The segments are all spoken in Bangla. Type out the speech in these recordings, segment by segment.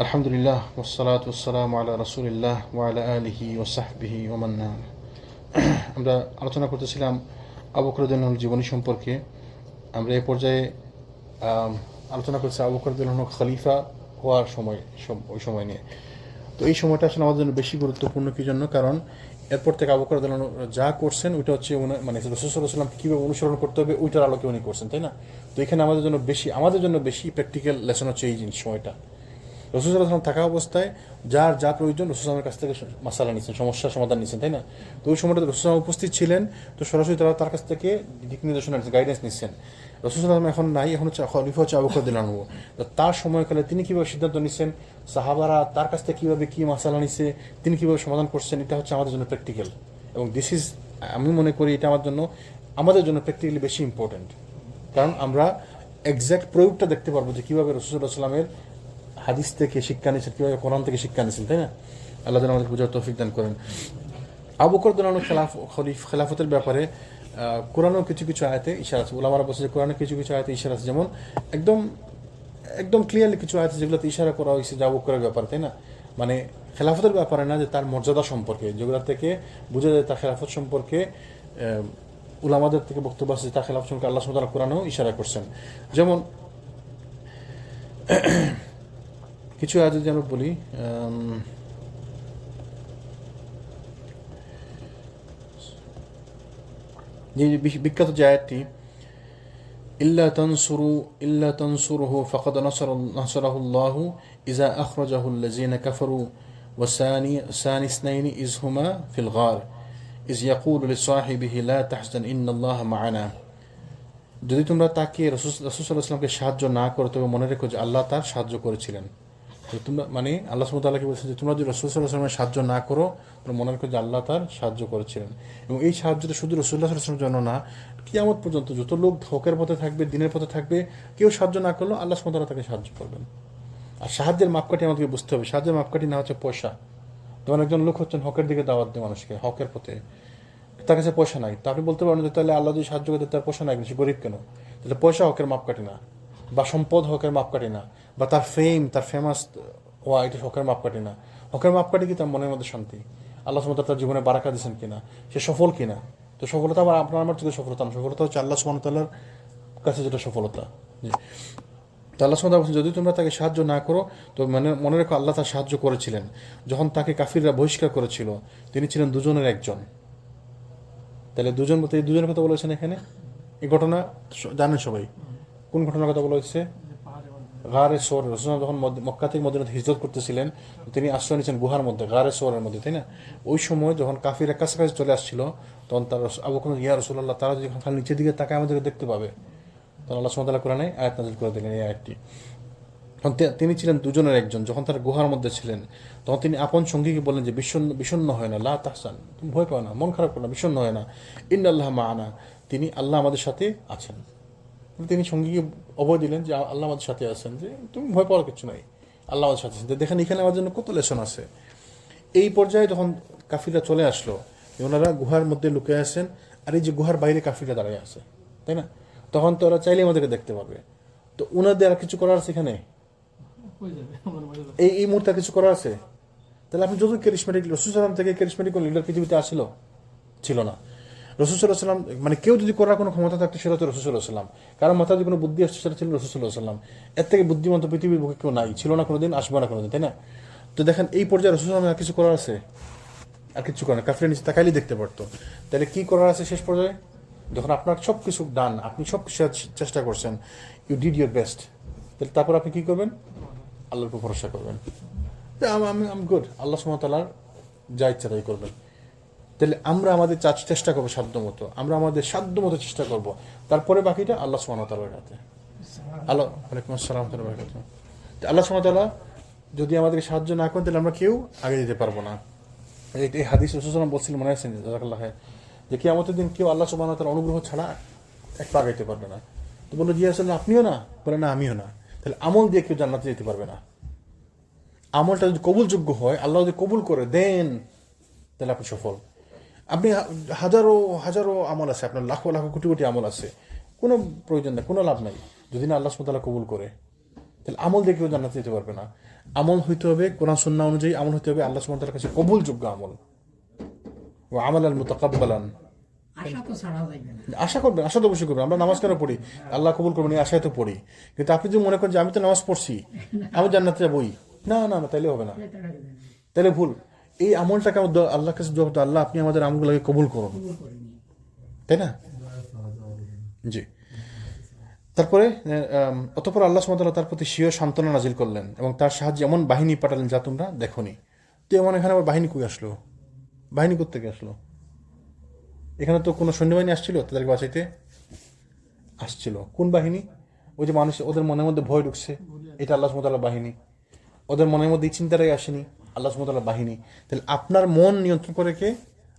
আলহামদুলিল্লাহ ওয়াসসালাতু ওয়াসসালামু আলা রাসূলিল্লাহ ওয়া আলা আলিহি ওয়া সাহবিহি ওয়া মান ওয়ালা। আমরা আলোচনা করতেছিলাম আবু বকর রাদিয়াল্লাহু আনহুর জীবনী সম্পর্কে। আমরা এই পর্যায়ে আলোচনা করছি আবু বকর রাদিয়াল্লাহু আনহু খলিফা হওয়ার ওই সময় নিয়ে। তো এই সময়টা আসলে আমাদের জন্য বেশি গুরুত্বপূর্ণ কি জন্য, কারণ এরপর থেকে আবু বকর রাদিয়াল্লাহু আনহু যা করছেন ওইটা হচ্ছে মানে রাসূল সাল্লাল্লাহু আলাইহি ওয়াসাল্লামকে কীভাবে অনুসরণ করতে হবে ওইটার আলোকে উনি করছেন, তাই না? তো এখানে আমাদের জন্য বেশি প্র্যাকটিক্যাল লেসন হচ্ছে এই সময়টা। রাসূল সাল্লাল্লাহু আলাইহি ওয়াসাল্লাম থাকা অবস্থায় যার যা প্রয়োজন রাসূল সাল্লাল্লাহু আলাইহি ওয়াসাল্লামের কাছ থেকে মাসালা নিচ্ছেন, সমস্যার সমাধান নিচ্ছেন, তাই না? তো ওই সময়টা রাসূল সাল্লাল্লাহু আলাইহি ওয়াসাল্লাম উপস্থিত ছিলেন, তো সরাসরি তার কাছ থেকে দিক নির্দেশনা নিচ্ছেন, গাইডেন্স নিচ্ছেন। রাসূল সাল্লাল্লাহু আলাইহি ওয়াসাল্লাম এখন নাই, এখন হচ্ছে খলিফা হচ্ছে আবু বকর রাদিয়াল্লাহু আনহু। তো তার সময়কালে তিনি কীভাবে সিদ্ধান্ত নিচ্ছেন, সাহাবারা তার কাছ থেকে কীভাবে কী মাসালা নিচ্ছে, তিনি কীভাবে সমাধান করছেন, এটা হচ্ছে আমাদের জন্য প্র্যাকটিক্যাল। এবং আমি মনে করি এটা আমাদের জন্য প্র্যাকটিক্যালি বেশি ইম্পর্টেন্ট, কারণ আমরা এক্স্যাক্ট প্রয়োগটা দেখতে পারবো যে কীভাবে রাসূল সাল্লাল্লাহু আলাইহি ওয়াসাল্লামের হাদিস থেকে শিক্ষা নিয়েছেন, কীভাবে কোরআন থেকে শিক্ষা নিয়েছেন, তাই না? আল্লাহ যেন আমাদের বুঝার তৌফিক দান করেন। আবু বকর রাদিয়াল্লাহু আনহু খেলাফতের ব্যাপারে কোরআনেও কিছু কিছু আয়াতে ইশারা আছে। উলামারা বলছে যে কোরআনে কিছু কিছু আয়াতে ইশারা আছে, যেমন একদম একদম ক্লিয়ারলি কিছু আয়াতে যেগুলোতে ইশারা করা হয়েছে যে আবু বকরের ব্যাপারে, তাই না? মানে খেলাফতের ব্যাপারে না, যে তার মর্যাদা সম্পর্কে, যেগুলো থেকে বোঝা যায় তার খেলাফত সম্পর্কে। উলামাদের থেকে বক্তব্য আছে যে তার খেলাফত সম্পর্কে আল্লাহ সুবহানাহু ওয়া তাআলা কোরআনেও ইশারা করছেন। যেমন কিছু আয়াত যদি আমরা বলি, যে বিখ্যাত যে আয়াতটি, ইল্লা তানসুরুহু ফাকাদ নাসারাহুল্লাহু ইযা আখরাজাহুল্লাযীনা কাফারু ওয়া সানি ইসনাইনি ইয হুমা ফিল গার ইয ইয়াকুলু লিসাহিবিহি লা তাহজান ইন্নাল্লাহা মা'ানা। যদি তোমরা তাকে রাসূল সাল্লাল্লাহু আলাইহি ওয়াসাল্লামকে সাহায্য না করো, তবে মনে রেখো যে আল্লাহ তার সাহায্য করেছিলেন। তোমরা মানে আল্লাহ সুবহানাহু ওয়া তাআলা কি বলছেন, যে তোমরা যদি রাসূল সাল্লাল্লাহু আলাইহি ওয়াসাল্লামের সাহায্য না করো, তোমরা মনে রাখো যে আল্লাহ তার সাহায্য করেছিলেন। এবং এই সাহায্যটা শুধু রাসূলুল্লাহ সাল্লাল্লাহু আলাইহি ওয়াসাল্লামের জন্য না, কিয়ামত পর্যন্ত যত লোক হকের পথে থাকবে, দিনের পথে থাকবে, কেউ সাহায্য না করলেও আল্লাহ সুবহানাহু ওয়া তাআলা তাকে সাহায্য করবেন। আর সাহায্যের মাপকাঠি আমাদেরকে বুঝতে হবে। সাহায্যের মাপকাঠি না হচ্ছে পয়সা। যেমন একজন লোক হচ্ছেন হকের দিকে দাওয়াত দেয় মানুষকে, হকের পথে, তার কাছে পয়সা নাই, তা আপনি বলতে পারেন যে তাহলে আল্লাহ যদি সাহায্য করতে তার পয়সা নাই, সে গরিব কেন? তাহলে পয়সা হকের মাপকাঠি না, বা সম্পদ হকের মাপকাঠি না, বা তার ফেমাস হওয়া এটা হকের মাপকাঠি না। হকের মাপকাঠি কি তার মনের মধ্যে শান্তি, আল্লাহ সুবহানাহু ওয়া তাআলা তার জীবনে বারাকা দিয়েছেন কিনা, সে সফল কিনা। তো সফলতা আবার আপনার আমার চোখে সফলতা না, সফলতা হচ্ছে আল্লাহ সুবহানাহু ওয়া তাআলার কাছে যেটা সফলতা। তো আল্লাহ সুবহানাহু ওয়া তাআলা যদি তোমরা তাকে সাহায্য না করো, তো মনে রেখো আল্লাহ তার সাহায্য করেছিলেন। যখন তাকে কাফিররা বহিষ্কার করেছিল, তিনি ছিলেন দুজনের একজন। তাহলে দুজন বলতে এই দুজনের কথা বলেছেন এখানে। এই ঘটনা জানেন সবাই, কোন ঘটনার কথা বলা হচ্ছে? গারে সোর। রাসূল যখন মক্কা থেকে মদিনাতে হিজরত করতেছিলেন, তিনি আশ্রয় নিয়েছেন গুহার মধ্যে, গারে সোরের মধ্যে, তাই না? ওই সময় যখন কাফিররা কাছাকাছি চলে আসছিল, তখন তার আবু বকর ইয়া রাসূলুল্লাহ, তারা যদি খালি নিচের দিকে তাকায় আমাদেরকে দেখতে পাবে, তখন আল্লাহ সুবহানাহু ওয়া তাআলা কোরআনে আয়াত নাযিল করে দিলেন, এই আয়াতটি। তিনি ছিলেন দুজনের একজন। যখন তার গুহার মধ্যে ছিলেন, তখন তিনি আপন সঙ্গীকে বললেন যে বিষণ্ণ হয় না, লা তাহজান, তুমি ভয় পাও না, মন খারাপ করো না, বিষণ্ণ হয় না, ইন্নাল্লাহা মা'ানা, আল্লাহ আমাদের সাথে আছেন। তিনি সঙ্গীকে অভয় দিলেন যে আল্লাহ আমাদের সাথে আছেন, যে তুমি ভয় পাওয়ার কিছু নাই, আল্লাহ আমাদের সাথে আছেন। দেখেন এখানে আমার জন্য কত লেসন আছে। এই পর্যায়ে যখন কাফিররা চলে আসলো, ওনারা গুহার মধ্যে লুকিয়ে আছেন, আর এই যে গুহার বাইরে কাফিররা দাঁড়িয়ে আছে, তাই না? তখন তো ওরা চাইলে আমাদেরকে দেখতে পারবে। তো ওনাদের আর কিছু করার আছে এখানে? এই মুহূর্তে কিছু করার আছে? তাহলে আপনি যদি ক্যারিসমেটিক, রাসূল সাল্লাল্লাহু আলাইহি ওয়াসাল্লাম থেকে ক্যারিসমেটিক কোন লিডার পৃথিবীতে আসলো? ছিল না। রাসূল সাল্লাল্লাহু আলাইহি ওয়াসাল্লাম মানে কেউ যদি করার কোনো ক্ষমতা থাকতো, সেটা হচ্ছে রাসূল সাল্লাল্লাহু আলাইহি ওয়াসাল্লাম। কারণ মাথায় যদি কোনো বুদ্ধি আসছে, সেটা ছিল রাসূল সাল্লাল্লাহু আলাইহি ওয়াসাল্লাম। এর থেকে বুদ্ধিমন্ত পৃথিবীর বুকে কেউ নাই, ছিল না কোনোদিন, আসবে না কোনোদিন, তাই না? তো দেখেন এই পর্যায়ে রাসূল সাল্লাল্লাহু আলাইহি ওয়াসাল্লাম আর কিছু করার আছে? আর কিছু করে না। কাফিররা নিচে তাকাইলেই দেখতে পারতো। তাহলে কি করার আছে শেষ পর্যায়ে? যখন আপনার সব কিছু ডান, আপনি সব কিছু চেষ্টা করছেন, ইউ ডিড ইউর বেস্ট, তাহলে তারপর আপনি কি করবেন? আল্লাহর উপর ভরসা করবেন। আমি গুড, আল্লাহ সুবহানাহু ওয়া তাআলার যা ইচ্ছা তাই করবেন। তাহলে আমরা আমাদের চেষ্টা করবো সাধ্য মতো, আমরা আমাদের সাধ্য মতো চেষ্টা করব। তারপরে বাকিটা আল্লাহ সুবহানাহু ওয়া তাআলার হাতে। ওয়ালাইকুম আসসালাম ওয়া রাহমাতুল্লাহি ওয়া বারাকাতুহু। আল্লাহ সুবহানাহু ওয়া তাআলা যদি আমাদেরকে সাহায্য না করেন, তাহলে আমরা কেউ আগে যেতে পারবো না। এই হাদিস রাসূল সাল্লাল্লাহু আলাইহি ওয়াসাল্লাম বলছিলেন, মনে আছে জাযাকাল্লাহু খায়র, যে কিয়ামতের দিন কেউ আল্লাহ সুবহানাহু ওয়া তাআলার অনুগ্রহ ছাড়া এক পা আগাইতে পারবে না। তো বললো, জি রাসূলুল্লাহ, আপনিও না? বলে, না আমিও না। তাহলে আমল দিয়ে কেউ জান্নাতে যেতে পারবে না। আমলটা যদি কবুলযোগ্য হয়, আল্লাহ যদি কবুল করে দেন, তাহলে আপনি সফল। আপনি হাজারো হাজারো আমল আছে, আপনার লাখো লাখো কোটি কোটি আমল আছে, কোনো প্রয়োজন নেই, কোনো লাভ নাই, যদি না আল্লাহ সুবহানাহু ওয়া তাআলা কবুল করে। তাহলে আমল দিয়ে কেউ জান্নাতে যেতে পারবে না। আমল হইতে হবে কোরআন সুন্নাহ অনুযায়ী, আমল হইতে হবে আল্লাহ সুবহানাহু ওয়া তাআলার কাছে কবুলযোগ্য আমল, ওয়া আমালান মুতাকাব্বালান। আশা করবেন, আশা তো অবশ্যই করবেন। আমরা নামাজ কেন পড়ি? আল্লাহ কবুল করবেন এই আশায় তো পড়ি। কিন্তু আপনি যদি মনে করেন যে আমি তো নামাজ পড়ছি, আমি জান্নাতে যাবই, না না না, তাইলে হবে না, তাইলে ভুল। এই আমলটাকে আল্লাহর কাছে দোয়া করতে, আল্লাহ আপনি আমাদের আমলগুলোকে কবুল করুন, তাই না? জি। তারপরে অতঃপর আল্লাহ সুবহানাহু ওয়া তাআলা তার প্রতি স্বীয় সান্ত্বনা নাজিল করলেন এবং তার সাহায্যে এমন বাহিনী পাঠালেন যা তোমরা দেখোনি। তো এমন এখানে আবার বাহিনী কই আসলো? বাহিনী কোত্থেকে আসলো? এখানে তো কোনো সৈন্যবাহিনী আসছিল তাদেরকে বাঁচাইতে? আসছিল কোন বাহিনী? ওই যে মানুষ, ওদের মনের মধ্যে ভয় ঢুকছে, এটা আল্লাহ সুবহানাহু ওয়া তাআলার বাহিনী। ওদের মনের মধ্যে এই চিন্তাটাই আসেনি, আল্লাহ সুবহানাহু ওয়া তাআলার বাহিনী। তাহলে আপনার মন নিয়ন্ত্রণ করে কে?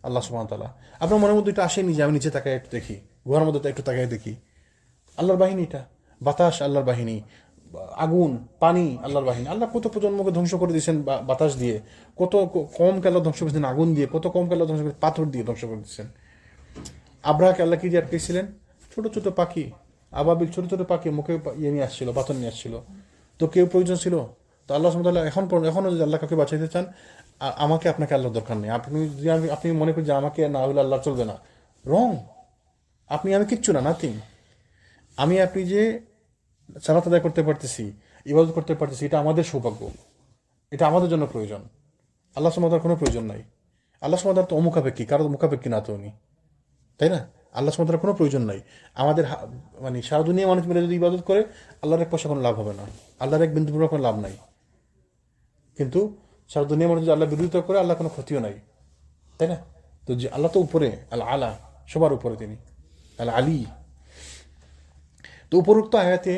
আল্লাহ সুবহানাহু ওয়া তাআলা। আপনার মনের মধ্যে এটা আসেনি যে আমি নিচে তাকায় একটু দেখি, গুহার মধ্যে একটু তাকায় দেখি, আল্লাহর বাহিনী এটা। বাতাস আল্লাহর বাহিনী, আগুন, পানি আল্লাহর বাহিনী। আল্লাহ কত প্রজন্মকে ধ্বংস করে দিয়েছেন বাতাস দিয়ে, কত কম কাল ধ্বংস করেছেন আগুন দিয়ে, কত কম কাল ধ্বংস করে পাথর দিয়ে ধ্বংস করে দিচ্ছেন। আব্রাহাকে আল্লাহ কি দিয়ে আটকেছিলেন? ছোট ছোট পাখি, আবাবিল, ছোট ছোট পাখি মুখে ইয়ে নিয়ে আসছিল, পাথর নিয়ে আসছিল। তো কেউ প্রয়োজন ছিল? তো আল্লাহ সুবহানাহু ওয়া তাআলা এখনও যদি আল্লাহ কাউকে বাঁচাইতে চান, আমাকে আপনাকে আল্লাহর দরকার নেই। আপনি যদি আপনি মনে করেন যে আমাকে না হলে আল্লাহ চলবে না, রং। আমি কিচ্ছু না, নাথিং। আপনি যে সালাত আদায় করতে পারতেছি, ইবাদত করতে পারতেছি, এটা আমাদের সৌভাগ্য, এটা আমাদের জন্য প্রয়োজন। আল্লাহ সুবহানাহু ওয়া তাআলার কোনো প্রয়োজন নাই। আল্লাহ সুবহানাহু ওয়া তাআলা তো অমুখাপেক্ষী, কারো মুখাপেক্ষী না তো উনি, তাই না? আল্লাহ সুবহানাহু ওয়া তাআলার কোনো প্রয়োজন নাই। আমাদের মানে সারা দুনিয়া মানুষ মিলে যদি ইবাদত করে, আল্লাহর এক পয়সা কোনো লাভ হবে না, আল্লাহর এক বিন্দু পরিমাণ কোনো লাভ নাই। কিন্তু সারা দুনিয়া মানুষ যদি আল্লাহ বিরোধিতা করে, আল্লাহ কোনো ক্ষতিও নাই, তাই না? তো যে আল্লাহ তো উপরে, আল আলা, সবার উপরে তিনি, আল আলী। তো উপরোক্ত আয়াতে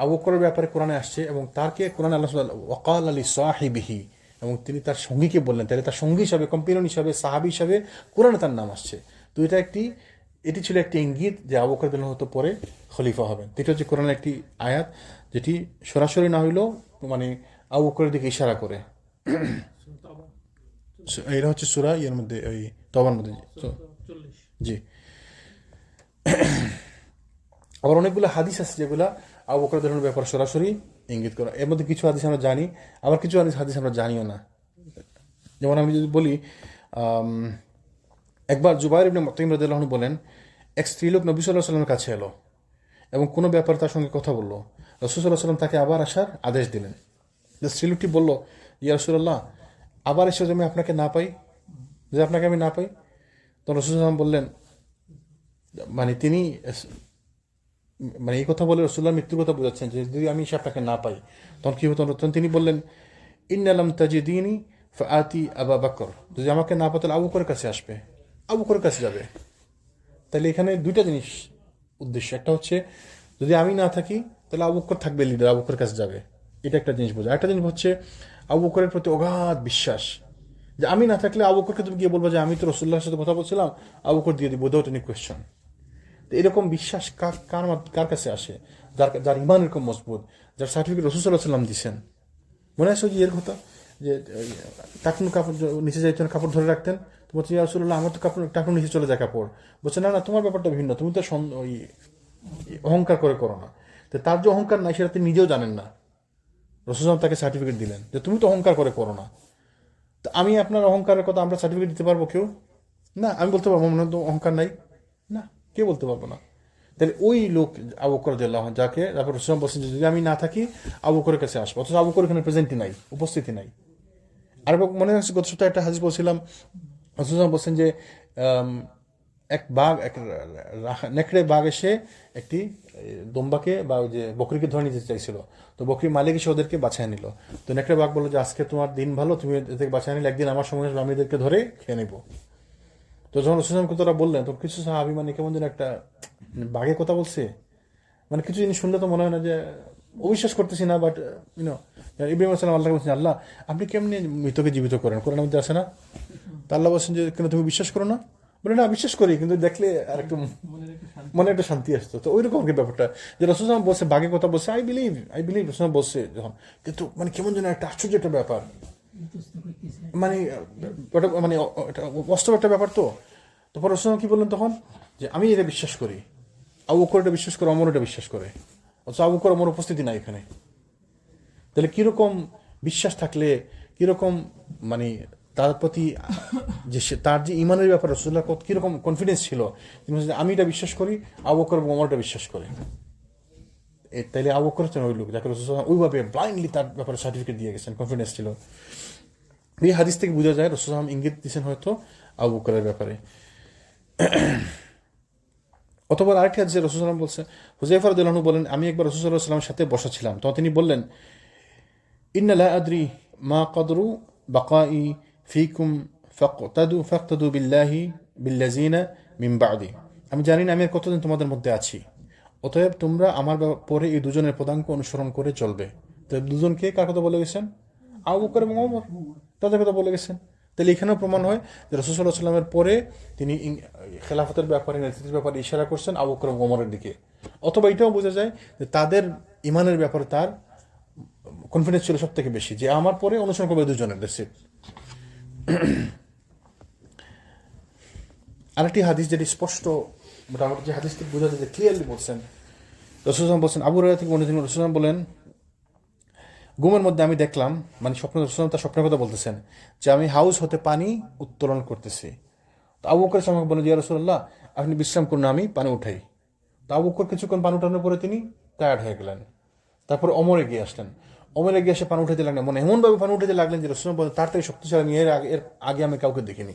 আবু বকরের ব্যাপারে কোরআনে আসছে এবং তারকে কোরআন আল্লাহ ওয়াকাল আলী সাহিবিহি, এবং তিনি তার সঙ্গীকে বললেন। তাহলে তার সঙ্গী হিসাবে, কম্পিনিয়ন হিসাবে, সাহাবী হিসাবে কোরআনে তার নাম আসছে। তো এটি ছিল একটি ইঙ্গিত যে আবু বকর রাদিয়াল্লাহু আনহু পরে খলিফা হবেন। এটা হচ্ছে কোরআনের একটি আয়াত, যেটি সরাসরি না হইলেও মানে আবু বকরের দিকে ইশারা করে। এটা হচ্ছে সূরা এর মধ্যে, ওই তওবার মধ্যে। জি। আবার অনেকগুলো হাদিস আছে যেগুলা আবু বকর রাদিয়াল্লাহু আনহুর ব্যাপারে সরাসরি ইঙ্গিত করে। এর মধ্যে কিছু হাদিস আমরা জানি, আবার কিছু হাদিস আমরা জানিও না। যেমন আমি যদি বলি, একবার জুবাইর ইবনে মুতঈম রাদিয়াল্লাহু আনহু বলেন, এক স্ত্রীলোক নবী সাল্লাল্লাহু আলাইহি ওয়াসাল্লামের কাছে এলো এবং কোনো ব্যাপারে তার সঙ্গে কথা বলল। রাসূল সাল্লাল্লাহু আলাইহি ওয়াসাল্লাম তাকে আবার আসার আদেশ দিলেন। স্ত্রীলোকটি বলল, ইয়া রাসূলুল্লাহ, আবার এসে যদি আমি আপনাকে না পাই, যদি আপনাকে আমি না পাই? তো রাসূল সাল্লাল্লাহু আলাইহি ওয়াসাল্লাম বললেন, তিনি এই কথা বলে রাসূলুল্লাহ মৃত্যুর কথা বোঝাচ্ছেন যে যদি আমি এসে আপনাকে না পাই তখন কি হতো। তখন তিনি বললেন, ইন্না লাম তাজিদিনি ফাআতি আবা বকর, যদি আমাকে না পাই তাহলে আবু বকরের কাছে আসবে, আবু বকরের কাছে যাবে। তাহলে এখানে দুইটা জিনিস উদ্দেশ্য। একটা হচ্ছে যদি আমি না থাকি তাহলে আবু বকর থাকবে, লিডার আবু বকরের কাছে যাবে, এটা একটা জিনিস বোঝা। একটা জিনিস হচ্ছে আবু বকরের প্রতি অগাধ বিশ্বাস, যে আমি না থাকলে আবু বকরকে তুমি গিয়ে বলবো যে আমি তো রাসূলুল্লাহর সাথে কথা বলছিলাম, আবু বকর দিয়ে দিব, উইদাউট এনি কোয়েশ্চেন। তো এরকম বিশ্বাস কার কাছে আসে? যার ইমান এরকম মজবুত, যার সার্টিফিকেট রাসূল সাল্লাল্লাহু আলাইহি ওয়াসাল্লাম দিচ্ছেন। মনে আছে যে এর কথা যে টাকনু কাপড় নিচে যাইতেন, কাপড় ধরে রাখতেন, তো বলছে ইয়া রাসূলুল্লাহ আমার তো টাকনু নিচে চলে যায় কাপড়। বলছে না না, তোমার ব্যাপারটা ভিন্ন, তুমি তো ওই অহংকার করে করো না। তো তার যে অহংকার নাই সেটা তিনি নিজেও জানেন না, রাসূল সাল্লাল্লাহু তাকে সার্টিফিকেট দিলেন যে তুমি তো অহংকার করে করো না। তো আমি আপনার অহংকারের কথা আমরা সার্টিফিকেট দিতে পারবো কেউ? না। আমি বলতে পারবো মনে তো অহংকার নাই? না, কে বলতে পারবো না। তাহলে ওই লোক আবু বকর রাদিয়াল্লাহু আনহু, যাকে তারপর রাসূল বলছেন যে যদি আমি না থাকি আবু বকরের কাছে আসবো, অথচ আবু বকর এখানে প্রেজেন্টই নাই, উপস্থিতি নাই। আর মনে হচ্ছে গত সপ্তাহে একটা হাদিস বলছিলাম, রাসূল বলছেন যে এক নেকড়ে বাঘ এসে একটি দম্বাকে বা ওই যে বকরিকে ধরে নিতে চাইছিল। তো বকরির মালিক এসে ওদেরকে বাছায় নিল। তো নেকড়ে বাঘ বললো যে আজকে তোমার দিন ভালো, তুমি এদেরকে বাছায় নিলে, একদিন আমার সময় আসবে আমি এদেরকে ধরে খেয়ে নেবো। তো যখন রাসূলুল্লাহ তারা বললেন, তখন কিছু সাহাবী কেমন যেন একটা বাঘের কথা বলছে, কিছু জিনিস শুনলে তো মনে হয় না যে অবিশ্বাস করতেছি না, বাট ইব্রাহিম আলাইহিস সালাম আল্লাহকে বলছেন, আল্লাহ আপনি কেমনি মৃতকে জীবিত করেন, কোরআনের মধ্যে আসে না? তা আল্লাহ বলছেন যে কেন তুমি বিশ্বাস করো না? বলে না, বিশ্বাস করি, কিন্তু দেখলে আর একটু মনে একটা শান্তি আসতো। তো ওইরকম কি ব্যাপারটা যে রাসূলুল্লাহ বলছে, বাঘের কথা বলছে, আই বিলিভ রাসূলুল্লাহ বলছে যখন, কিন্তু কেমন যেন একটা আশ্চর্য একটা ব্যাপার, ওটা বাস্তব একটা ব্যাপার। তো তারপর রাসূলুল্লাহ কি বললেন তখন, যে আমি এটা বিশ্বাস করি, আবু বকর এটা বিশ্বাস করে, ওমর এটা বিশ্বাস করে, অথচ আবু বকর ওমর উপস্থিতি নাই এখানে। তাহলে কীরকম বিশ্বাস থাকলে, কীরকম মানে তার প্রতি যে তার যে ইমানের ব্যাপারে রাসূলুল্লাহ কীরকম কনফিডেন্স ছিল, তিনি বলছেন আমি এটা বিশ্বাস করি, আবু বকর এবং ওমর এটা বিশ্বাস করে। তাইলে আবু বকর হচ্ছেন ওই লোক যাকে রাসূলুল্লাহ ওইভাবে ব্লাইন্ডলি তার ব্যাপারে সার্টিফিকেট দিয়ে গেছেন, কনফিডেন্স ছিল। এই হাদিস থেকে বোঝা যায় রাসূলুল্লাহ ইঙ্গিত দিয়েছেন হয়তো আবু বকরের ব্যাপারে। অথবা আরেকটি হাদিসে রাসূলুল্লাহ বলছেন, হুযায়ফা রাদিয়াল্লাহু আনহু বলেন, আমি একবার রাসূলুল্লাহ সাল্লাল্লাহু আলাইহি ওয়াসাল্লামের সাথে বসা ছিলাম, তখন তিনি বললেন, ইন্না লা আদরি মা কদরু বাকাই ফিকুম ফাক্তাদু বিল্লাহি বিল্লাযিনা মিন বা'দি। আমি জানি না আমি আর কতদিন তোমাদের মধ্যে আছি, অতএব তোমরা আমার পরে এই দুজনের পদাঙ্ক অনুসরণ করে চলবে। তো দুজনকে কার কথা বলে গেছেন? আবু বকর এবং ওমর, তাদের কথা বলে গেছেন। তাহলে এখানেও প্রমাণ হয় যে রাসূল সাল্লাল্লাহু আলাইহি ওয়াসাল্লামের পরে তিনি খেলাফতের ব্যাপারে, নেতৃত্বের ব্যাপারে ইশারা করছেন আবু বকর এবং ওমরের দিকে। অথবা এটাও বোঝা যায় যে তাদের ইমানের ব্যাপারে তার কনফিডেন্স ছিল সব থেকে বেশি, যে আমার পরে অনুসরণ করবে দুজনের দেশে। আরেকটি হাদিস যেটি স্পষ্ট, মোটামুটি যে হাদিস থেকে বোঝা যায় যে ক্লিয়ারলি বলছেন, রাসূলুল্লাহ বলছেন, আবু হুরায়রা থেকে বর্ণিত, রাসূলুল্লাহ বলেন, ঘুমের মধ্যে আমি দেখলাম, মানে স্বপ্ন, রাসূলুল্লাহ তার স্বপ্নের কথা বলতেছেন, যে আমি হাউস হতে পানি উত্তোলন করতেছি। তো আবু বকর আমাকে বলেন, ইয়া রাসূলুল্লাহ আপনি বিশ্রাম করুন, আমি পানি উঠাই। তো আবু বকর কিছুক্ষণ পানি উঠানোর পরে তিনি টায়ার্ড হয়ে গেলেন। তারপরে ওমর এগিয়ে আসলেন, ওমর এগিয়ে এসে পানি উঠাতে লাগলেন, মানে এমনভাবে পানি উঠাতে লাগলেন যে রাসূলুল্লাহ বলেন তার থেকে শক্তিশালী আমি এর আগে আমি কাউকে দেখিনি,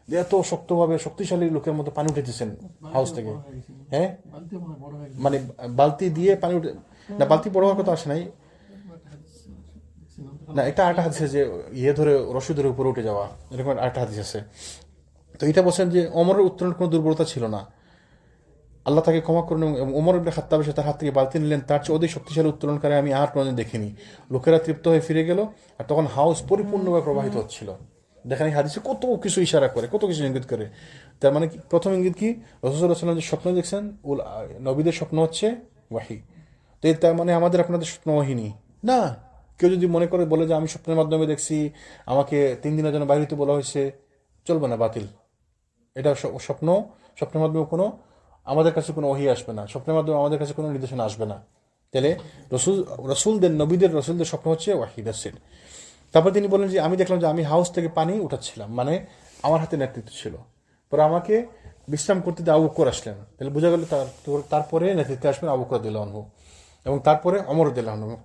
যে এত শক্তভাবে শক্তিশালী লোকের মতো পানি উঠেতেছেন হাউস থেকে। হ্যাঁ, মানে বালতি দিয়ে পানি উঠে, না বালতি বড় হওয়ার কথা আসে নাই, না এটা আরেকটা হাদিস আছে যে ধরে রশি ধরে উপরে উঠে যাওয়া, এরকম আরেকটা হাদিস আছে। তো এটা বলছেন যে ওমরের উত্তরণের কোনো দুর্বলতা ছিল না, আল্লাহ তাকে ক্ষমা করুন। এবং ওমর ইবনে খাত্তাব এসে তার হাত থেকে বালতি নিলেন, তার চেয়ে অধিক শক্তিশালী উত্তোলনকারী আমি আর কোনোদিন দেখিনি। লোকেরা তৃপ্ত হয়ে ফিরে গেল, আর তখন হাউস পরিপূর্ণভাবে প্রবাহিত হচ্ছিল। দেখেন এই হাদিসে কত কিছু ইশারা করে, কত কিছু ইঙ্গিত করে। তার মানে কি, প্রথম ইঙ্গিত কি, রাসূল সাল্লাল্লাহু আলাইহি ওয়াসাল্লাম যে স্বপ্ন দেখছেন, নবীদের স্বপ্ন হচ্ছে ওয়াহি। তো তার মানে আমাদের আপনাদের স্বপ্ন ওয়াহিনী না। কেউ যদি মনে করে বলে যে আমি স্বপ্নের মাধ্যমে দেখছি, আমাকে 3 দিনের জন্য বাইরে হতে বলা হয়েছে, চলবে না, বাতিল। এটা স্বপ্নের মাধ্যমে কোনো আমাদের কাছে কোনো ওহী আসবে না, স্বপ্নের মাধ্যমে আমাদের কাছে কোনো নির্দেশনা আসবে না। তাহলে নবীদের রসুলদের স্বপ্ন হচ্ছে ওয়াহি, দ্যাটস ইট। তারপর তিনি বললেন যে আমি দেখলাম যে আমি হাউস থেকে পানি উঠাচ্ছিলাম, মানে আমার হাতে নেতৃত্ব ছিল, পরে আমাকে বিশ্রাম করতে দিয়ে আবু বকর আসলেন। তাহলে বোঝা গেল তারপরে নেতৃত্বে আসবেন আবু বকর রাদিয়াল্লাহু আনহু, এবং তারপরে ওমর রাদিয়াল্লাহু আনহু।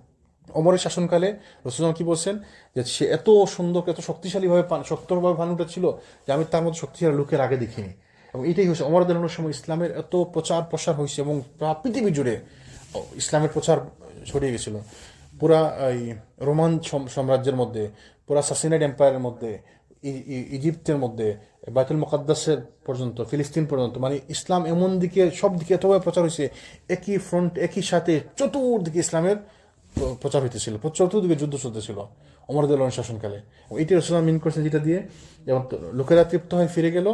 ওমরের শাসনকালে রাসূলুল্লাহ কি বলছেন, যে সে এত সুন্দর, এত শক্তিশালীভাবে শক্তভাবে পানি উঠেছিল যে আমি তার মতো শক্তিশালী লোকের আগে দেখিনি। এবং এটাই হচ্ছে ওমর রাদিয়াল্লাহু আনহুর সময় ইসলামের এত প্রচার প্রসার হয়েছে, এবং পৃথিবী জুড়ে ইসলামের প্রচার ছড়িয়ে গেছিল। পুরা এই রোমান সাম্রাজ্যের মধ্যে, পুরা সাসিনাইড এম্পায়ারের মধ্যে, ইজিপ্টের মধ্যে, বাইতুল মুকাদ্দাসের পর্যন্ত, ফিলিস্তিন পর্যন্ত, মানে ইসলাম এমন দিকে সব দিকে এতভাবে প্রচার হয়েছে, একই ফ্রন্ট, একই সাথে চতুর্দিকে ইসলামের প্রচার হইতেছিল, চতুর্দিকে যুদ্ধ চলতেছিল ওমর রাদিয়াল্লাহু আনহু শাসনকালে। এটি রাসূলুল্লাহ মিন করছেন যেটা দিয়ে, এবং লোকেরা তৃপ্ত হয়ে ফিরে গেল,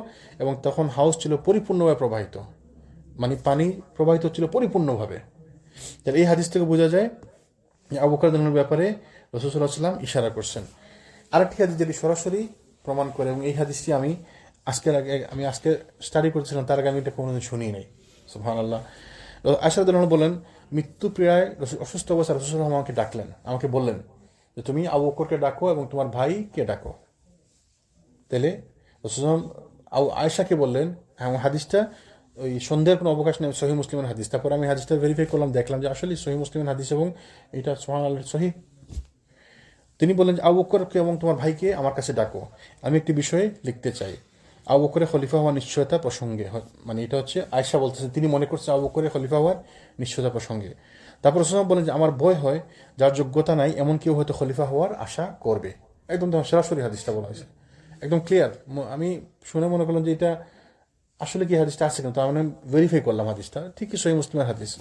এবং তখন হাউস ছিল পরিপূর্ণভাবে প্রবাহিত, মানে পানি প্রবাহিত হচ্ছিল পরিপূর্ণভাবে। তাহলে এই হাদিস থেকে বোঝা যায় আবু বকর রাদিয়াল্লাহু আনহুর ব্যাপারে রাসূল সাল্লাল্লাহু আলাইহি ওয়াসাল্লাম ইশারা করছেন। আরেকটি হাদিস যেটি সরাসরি প্রমাণ করে, এবং এই হাদিসটি আমি আজকে স্টাডি করছিলাম, তার আগে আমি এটা কোনোদিন শুনি নাই। সুবহানাল্লাহ। আয়েশা রাদিয়াল্লাহু আনহা বলেন, মৃত্যু প্রায় অসুস্থ অবস্থায় রাসূল সাল্লাল্লাহু আলাইহি ওয়াসাল্লাম আমাকে ডাকলেন, আমাকে বললেন যে তুমি আবু বকরকে ডাকো এবং তোমার ভাইকে ডাকো। তাহলে রাসূল সাল্লাল্লাহু আলাইহি ওয়াসাল্লাম আয়েশাকে বললেন, এবং হাদিসটা ওই সন্দেহের কোনো অবকাশ নেই, সহিহ মুসলিমের হাদিস। তারপর আমি হাদিসটা ভেরিফাই করলাম, দেখলাম যে আসলে সহিহ মুসলিমের হাদিস, এবং এটা সুবহানাল্লাহ সহিহ। তিনি বললেন যে আবু বকরকে এবং তোমার ভাইকে আমার কাছে ডাকো, আমি একটি বিষয়ে লিখতে চাই। আবু বকরের খলিফা হওয়ার নিশ্চয়তা প্রসঙ্গে, মানে এটা হচ্ছে আয়েশা বলতেছে, তিনি মনে করছেন আবু বকরের খলিফা হওয়ার নিশ্চয়তা প্রসঙ্গে। তারপর রাসূলুল্লাহ বলেন যে আমার ভয় হয় যার যোগ্যতা নাই এমন কেউ হয়তো খলিফা হওয়ার আশা করবে। একদম সরাসরি হাদিসটা বলা হয়েছে, একদম ক্লিয়ার। আমি শুনে মনে করলাম যে এটা আসলে কি হাদিসটা আছে, কিন্তু আমি ভেরিফাই করলাম হাদিসটা ঠিকই সহিহ মুসলিমের হাদিস।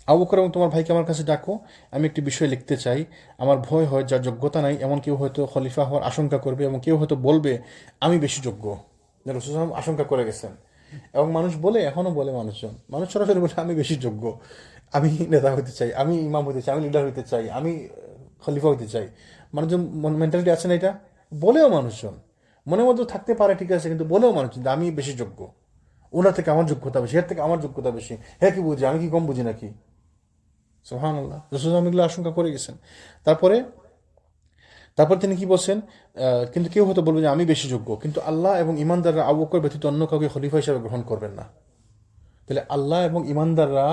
আবু বকর এবং তোমার ভাইকে আমার কাছে ডাকো, আমি একটি বিষয় লিখতে চাই। আমার ভয় হয় যার যোগ্যতা নাই এমন কেউ হয়তো খলিফা হওয়ার আশঙ্কা করবে, এবং কেউ হয়তো বলবে আমি বেশি যোগ্য। রাসূলুল্লাহ আশঙ্কা করে গেছেন, এবং মানুষ বলে, এখনো বলে মানুষ সরাসরি বলে আমি বেশি যোগ্য, আমি নেতা হইতে চাই, আমি ইমাম হইতে চাই, আমি লিডার হইতে চাই, আমি খলিফা হইতে চাই। মানুষজন মেন্টালিটি আছে না, এটা বলেও মানুষজন মনের মধ্যে থাকতে পারে, ঠিক আছে, কিন্তু বলেও মানুষজন আমি বেশি যোগ্য, ওনার থেকে আমার যোগ্যতা বেশি, এর থেকে আমার যোগ্যতা বেশি, হ্যাঁ কি বুঝি, আমি কি কম বুঝি নাকি? সুবহানাল্লাহ, রাসূল সাল্লাল্লাহু আলাইহি ওয়াসাল্লাম এগুলো আশঙ্কা করে গেছেন। তারপরে তারপর তিনি কি বলছেন, কিন্তু কেউ হয়তো বলবে যে আমি বেশি যোগ্য, কিন্তু আল্লাহ এবং ইমানদাররা আবু বকর ব্যতীত অন্য কাউকে খলিফা হিসেবে গ্রহণ করবেন না। তাহলে আল্লাহ এবং ইমানদাররা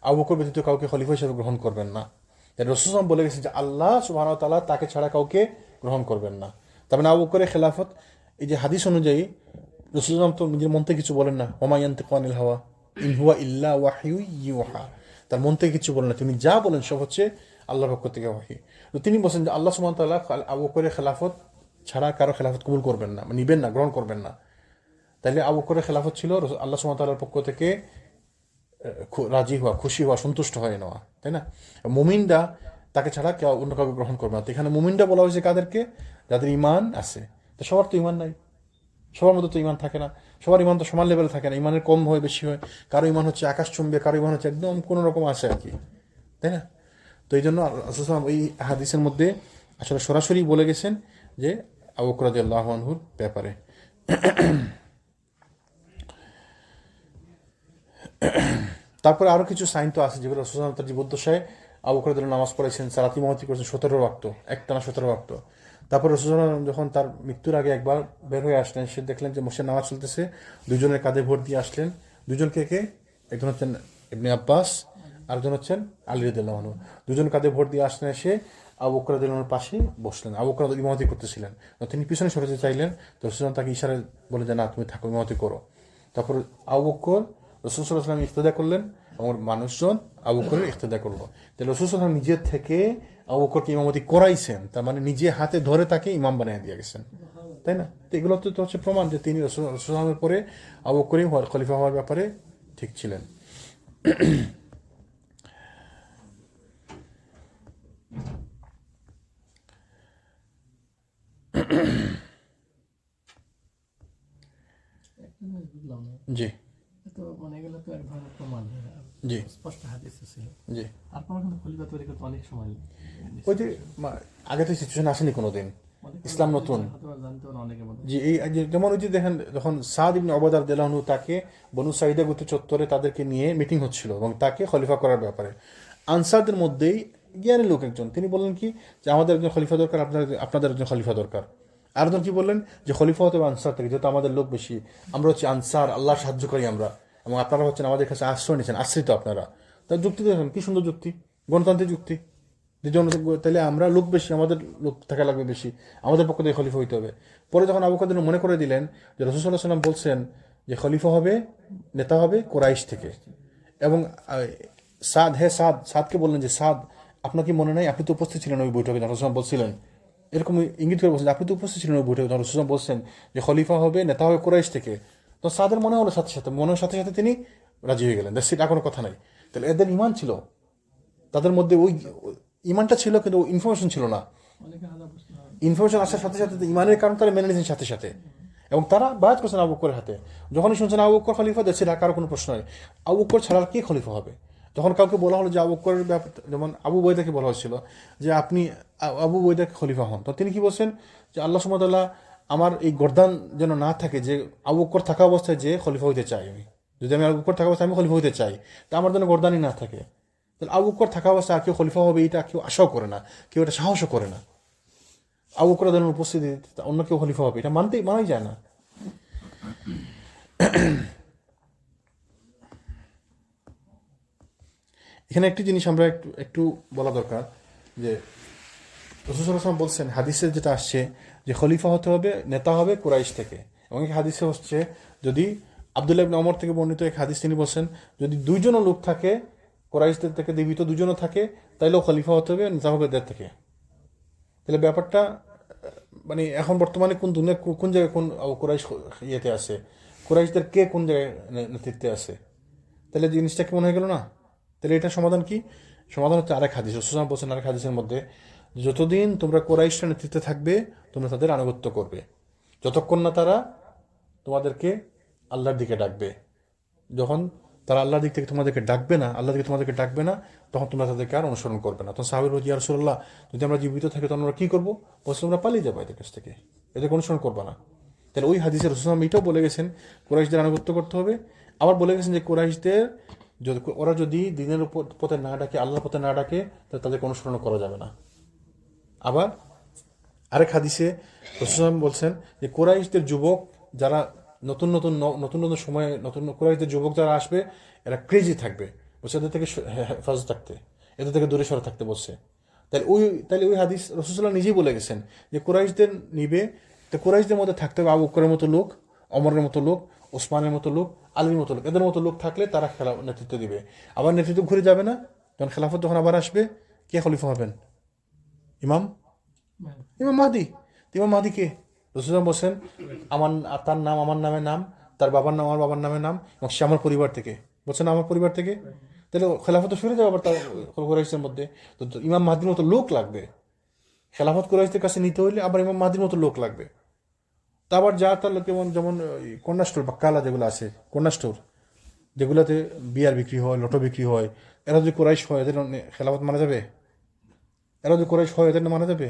আবু বকর ব্যতীত কাউকে খলিফা হিসেবে গ্রহণ করবেন না। তাই রাসূল সাল্লাল্লাহু আলাইহি ওয়াসাল্লাম বলে গেছেন যে আল্লাহ সুবহানাহু ওয়া তাআলা তাকে ছাড়া কাউকে গ্রহণ করবেন না। তার মানে আবু বকরের খেলাফত, এই যে হাদিস অনুযায়ী রাসূল সাল্লাল্লাহু আলাইহি ওয়াসাল্লাম তো নিজের মন থেকে কিছু বলেন না, ওয়া মা ইয়ানতিকু আনিল হাওয়া ইন হুয়া ইল্লা ওয়াহয়ু ইউহা। তার মন থেকে কিছু বলেন না, তিনি যা বলেন সব হচ্ছে আল্লাহর পক্ষ থেকে ওহী। তো তিনি বলেন যে আল্লাহ সুবহানাহু ওয়া তাআলা আবু বকরের খেলাফত ছাড়া কারো খেলাফত কবুল করবেন না, নিবেন না, গ্রহণ করবেন না। তাইলে আবু বকরের খেলাফত ছিল আল্লাহ সুবহানাহু ওয়া তাআলার পক্ষ থেকে রাজি হওয়া, খুশি হওয়া, সন্তুষ্ট হয়ে নেওয়া, তাই না? মুমিনরা তাকে ছাড়া কেউ অন্য কাউকে গ্রহণ করবে না। তো এখানে মুমিনরা বলা হয়েছে কাদেরকে? যাদের ইমান আছে। তো সবার তো ইমান নাই, সবার মধ্যে তো ইমান থাকে না, সবার ইমান তো সমান লেভেলে থাকে না, ইমানের কম হয় বেশি হয়, কারো ইমান হচ্ছে আকাশচুম্বে, কারো ইমান হচ্ছে একদম কোনো রকম আছে আর কি, তাই না? তো এই জন্য রাসূল সাল্লাল্লাহু আলাইহি ওয়াসাল্লাম এই হাদিসের মধ্যে আসলে সরাসরি বলে গেছেন যে আবু বকর রাদিয়াল্লাহু আনহুর ব্যাপারে। তারপরে আরও কিছু সাইন তো আছে যেগুলো রাসূল সাল্লাল্লাহু আলাইহি ওয়াসাল্লাম তার জীবদ্দশায় আবু বকর রাদিয়াল্লাহু নামাজ পড়াইছেন, সালাত ইমামতি করেছেন 17 ওয়াক্ত, একটানা 17 ওয়াক্ত। তারপর রাসূল সাল্লাল্লাহু আলাইহি ওয়াসাল্লাম যখন তার মৃত্যুর আগে একবার বের হয়ে আসলেন, সে দেখলেন যে মসজিদে নামাজ চলতেছে, দুজনের কাঁধে ভোট দিয়ে আসলেন। দুজন কে কে? একজন হচ্ছেন ইবনে আব্বাস, আরেকজন হচ্ছেন আলী রাদিয়াল্লাহু আনহু। দুজন কাঁধে ভোট দিয়ে আসলেন, এসে আবু বকর রাদিয়াল্লাহু আনহুর পাশে বসলেন। আবু বকর ইমামতি করতেছিলেন, তো তিনি পিছনে সরে যেতে চাইলেন, তো রাসূল সাল্লাল্লাহু আলাইহি ওয়াসাল্লাম তাকে ইশারায় বলে যে না, তুমি থাকো, ইমামতি করো। তারপর আবু বকর রাসূল সাল্লাল্লাহু আলাইহি ওয়াসাল্লাম ইক্তেদা করলেন, এবং মানুষজন আবু বকরের ইক্তেদা করলো। তাহলে রাসূল সাল্লাল্লাহু আলাইহি ওয়াসাল্লাম নিজের থেকে আবু বকরকে ইমামতি করাইছেন, তার মানে নিজে হাতে ধরে তাকে ইমাম বানিয়ে দিয়ে গেছেন, তাই না? তো এগুলো তো হচ্ছে প্রমাণ যে তিনি রাসূল সাল্লাল্লাহু আলাইহি ওয়াসাল্লামের পরে আবু বকরই খলিফা হওয়ার ব্যাপারে ঠিক ছিলেন। একটা জিনিস বুঝলাম না, জি তো মানে এগুলো তো এক ধরনের প্রমাণ, জি স্পষ্ট হাদিসে ছিল। জি। তারপর কিন্তু খলিফা তৈরি করতে অনেক সময় ওই যে আগে তো সিচুয়েশন আসেনি কোনোদিন, ইসলাম নতুন। জানতে অনেকের মধ্যে জি, এই যেমন ওই যে দেখেন, যখন সাদ ইবনে উবাদা রাদিয়াল্লাহু আনহু, তাকে বনু সাইদা গোত্র চত্বরে তাদেরকে নিয়ে মিটিং হচ্ছিল এবং তাকে খলিফা করার ব্যাপারে, আনসারদের মধ্যেই জ্ঞানী লোক একজন তিনি বললেন কি যে আমাদের একজন খলিফা দরকার, আপনাদের একজন খলিফা দরকার। আরেকজন কি বললেন যে খলিফা হতে হবে আনসার থেকে, যেহেতু আমাদের লোক বেশি, আমরা হচ্ছে আনসার, আল্লাহর সাহায্যকারী আমরা, এবং আপনারা হচ্ছেন আমাদের কাছে আশ্রয় নিচ্ছেন, আশ্রিত আপনারা। তার যুক্তি দেখেন কি সুন্দর যুক্তি, গণতান্ত্রিক যুক্তি, যে তাহলে আমরা লোক বেশি, আমাদের লোক থাকা লাগবে বেশি, আমাদের পক্ষ থেকে খলিফা হইতে হবে। পরে যখন আবু বকর মনে করে দিলেন যে রাসূল সাল্লাল্লাহু আলাইহি ওয়াসাল্লাম বলছেন যে খলিফা হবে, নেতা হবে কুরাইশ থেকে, এবং সাদকে বললেন যে সাদ, আপনার কি মনে নাই, আপনি তো উপস্থিত ছিলেন ওই বৈঠকে, রাসূল সাল্লাল্লাহু আলাইহি ওয়াসাল্লাম বলছিলেন, এরকম ইঙ্গিত করে বলছেন আপনি তো উপস্থিত ছিলেন ওই বৈঠকে, রাসূল সাল্লাল্লাহু আলাইহি ওয়াসাল্লাম বলছেন যে খলিফা হবে, নেতা হবে কুরাইশ থেকে। তো সাদের মনে হলো, মনের সাথে সাথে তিনি রাজি হয়ে গেলেন, সেটা কোনো কথা নাই। তাহলে এদের ইমান ছিল, তাদের মধ্যে ওই ইমানটা ছিল, কিন্তু ইনফরমেশন ছিল না। অনেকে আলাদা প্রশ্ন হয়। ইনফরমেশন আসার সাথে সাথে ইমানের কারণ তারা মেনে নিয়েছেন সাথে সাথে, এবং তারা বায়াত করছেন আবু বকরের হাতে। যখনই শুনছেন আবু বকর খলিফা, দেখছে ঢাকার কোনো প্রশ্ন নয়, আবু বকর ছাড়া কে খলিফা হবে। যখন কাউকে বলা হলো যে আবু বকরের ব্যাপার, যেমন আবু বৈদাকে বলা হয়েছিল যে আপনি আবু বৈদাকে খলিফা হন, তো তিনি কি বলছেন যে আল্লাহ সুবহানাহু ওয়া তাআলা আমার এই গর্দান যেন না থাকে, যে আবু বকর থাকা অবস্থায় যে খলিফা হইতে চাই, আমি যদি আবু বকর থাকা অবস্থায় আমি খলিফা হইতে চাই, তা আমার যেন গর্দানই না থাকে। তাহলে আবু বকর থাকা অবস্থায় আর কেউ খলিফা হবে এটা কেউ আশাও করে না, কেউ এটা সাহসও করে না। আবু বকর রাদিয়াল্লাহু আনহুর উপস্থিতি অন্য কেউ খলিফা হবে এটা মানাই যায় না। এখানে একটি জিনিস আমরা একটু বলা দরকার, যে রাসূল সাল্লাল্লাহু আলাইহি ওয়াসাল্লাম বলছেন, হাদিসে যেটা আসছে যে খলিফা হতে হবে, নেতা হবে কুরাইশ থেকে, এবং এই হাদিসে হচ্ছে, যদি আব্দুল্লাহ ইবনে ওমর থেকে বর্ণিত এক হাদিস, তিনি বলছেন যদি দুইজনও লোক থাকে কুরাইশদের থেকে, জীবিত দুজনও থাকে, তাইলেও খলিফা হতে হবে, নেতা হবে এদের থেকে। তাহলে ব্যাপারটা মানে এখন বর্তমানে কোন দুনিয়া কোন জায়গায় কোন কুরাইশ ইয়েতে আছে, কুরাইশদের কে কোন জায়গায় নেতৃত্বে আছে, তাহলে জিনিসটা কেমন হয়ে গেল না? তাহলে এটা সমাধান কি? সমাধান হচ্ছে আরেক হাদিস, রাসূল সাল্লাল্লাহু আলাইহি ওয়াসাল্লাম বলছেন আরেক হাদিসের মধ্যে, যতদিন তোমরা কুরাইশরা নেতৃত্বে থাকবে তোমরা তাদের আনুগত্য করবে, যতক্ষণ না তারা তোমাদেরকে আল্লাহর দিকে ডাকবে। যখন তারা আল্লাহর দিক থেকে তোমাদেরকে ডাকবে না, আল্লাহর দিকে তোমাদেরকে ডাকবে না, তখন তোমরা তাদেরকে আর অনুসরণ করবে না। তখন সাহাবীরা বলছে, ইয়া রাসূলুল্লাহ, যদি আমরা জীবিত থাকি তখন আমরা কী করবো? বলছে তোমরা পালিয়ে যাবো এদের কাছ থেকে, এদেরকে অনুসরণ করবে না। তাহলে ওই হাদিসের রাসূল সাল্লাল্লাহু আলাইহি ওয়াসাল্লাম এটাও বলে গেছেন কুরাইশদের আনুগত্য করতে হবে, আবার বলে গেছেন যে কুরাইশদের ওরা যদি দিনের পথে না ডাকে, আল্লাহর পথে না ডাকে, তাহলে তাদেরকে অনুসরণ করা যাবে না। আবার আরেক হাদিসে রাসূল বলছেন যে কুরাইশদের যুবক যারা নতুন নতুন সময়ে নতুন কুরাইশদের যুবক যারা আসবে, এরা ক্রেজি থাকবে, বলছে এদের থেকে হেফাজত থাকতে, এদের থেকে দূরে সরে থাকতে বলছে। তাহলে ওই হাদিস রাসূল নিজেই বলে গেছেন যে কুরাইশদের নিবে, তো কুরাইশদের মধ্যে থাকতে হবে আবু বকরের মতো লোক, অমরের মতো লোক, ওসমানের মতো লোক, আলীর মতো লোক, এদের মতো লোক থাকলে তারা নেতৃত্ব দিবে। আবার নেতৃত্ব ঘুরে যাবে না, যখন খেলাফত যখন আবার আসবে, কে খলিফা হবেন? ইমাম মাহদি। ইমাম মাহদি কে? রাসূল বলছেন তার নাম আমার নামে নাম, তার বাবার নাম আমার বাবার নামে নাম, এবং সে আমার পরিবার থেকে, বলছেন আমার পরিবার থেকে। তাহলে খেলাফত সরে যাবে আবার তার কুরাইশদের মধ্যে। তো ইমাম মাহদির মতো লোক লাগবে খেলাফত কুরাইশদের কাছে নিতে হইলে, আবার ইমাম মাহদির মতো লোক লাগবে। তা আবার যা তার যেমন কন্যা স্টোর বা কালা যেগুলো আছে, কন্যা স্টোর যেগুলোতে বিয়ার বিক্রি হয়, লটো বিক্রি হয়, এরা যদি কুরাইশ হয়, এদের খেলাফত মানা যাবে? এরা যদি কুরাইশ হয়, এদের মানা যাবে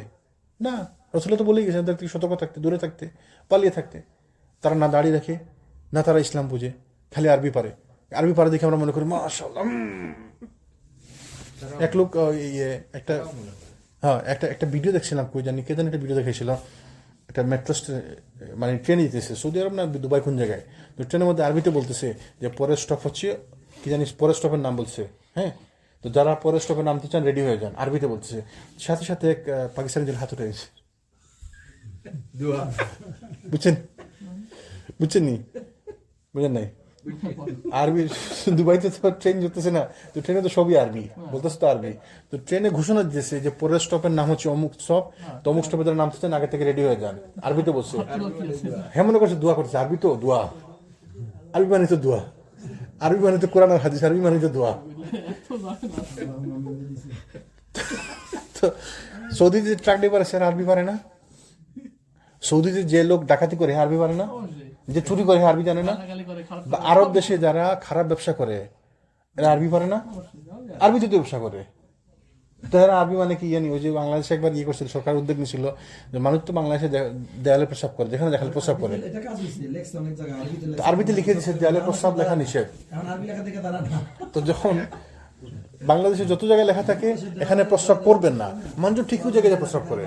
না। রাসূল তো বলেই গেছেন এদের থেকে সতর্ক থাকতে, দূরে থাকতে, পালিয়ে থাকতে। তারা না দাড়ি রাখে, না তারা ইসলাম বুঝে, খালি আরবি পারে। আরবি পারে দেখে আমরা মনে করি মাশাআল্লাহ। এক লোক একটা ভিডিও দেখছিলাম, কই জানি কে জানি একটা ভিডিও দেখেছিল, একটা মেট্রো মানে ট্রেনে যেতেছে সৌদি আরব না দুবাই কোন জায়গায়, তো ট্রেনের মধ্যে আরবিতে বলতেছে যে পরের স্টপ হচ্ছে কি জানি, পরের স্টপের নাম বলছে। হ্যাঁ, তো যারা পরের স্টপে নামতে চান রেডি হয়ে যান, আরবিতে বলতেছে। সাথে সাথে এক পাকিস্তানি জন হাত উঠে গেছে। বুঝছেন নি? বুঝেন নাই? আরবি দুবাইতে তো ট্রেন যেতেছে না, তো ট্রেনে তো সবই আরবি বলতেছে, তো আরবি। তো ট্রেনে ঘোষণা দিতেছে যে পরের স্টপের নাম হচ্ছে অমুক স্টপ, তো অমুক স্টপে যারা নামতে চান আগে থেকে রেডি হয়ে যান, আরবিতে বলছে। হ্যাঁ, মনে করছে দোয়া করছে, আরবি তো দোয়া, আরবি মানে তো দোয়া, আরবি মানে তো কোরআন আর হাদিস, আরবি মানে তো দোয়া। তো সৌদিতে ট্রাক ড্রাইভার আছে, আরবি পারে না? সৌদিতে যে লোক ডাকাতি করে আরবি পারে না? যে চুরি করে আরবি জানে না? বা আরব দেশে যারা খারাপ ব্যবসা করে এরা আরবি পারে না? আরবি যদি ব্যবসা করে তারা আরবি মানে কি জানি? ওই যে বাংলাদেশে একবার ইয়ে করছিল, সরকার উদ্যোগ নিয়েছিল যে মানুষ তো বাংলাদেশে দেয়ালে প্রস্রাব করে, যেখানে দেখালে প্রস্রাব করে, আরবিতে লিখে দিচ্ছে দেয়ালে প্রস্রাব লেখা নিষেধ। তো যখন বাংলাদেশে যত জায়গায় লেখা থাকে এখানে প্রস্রাব করবেন না, মানুষ ঠিক ওই জায়গায় প্রস্রাব করে,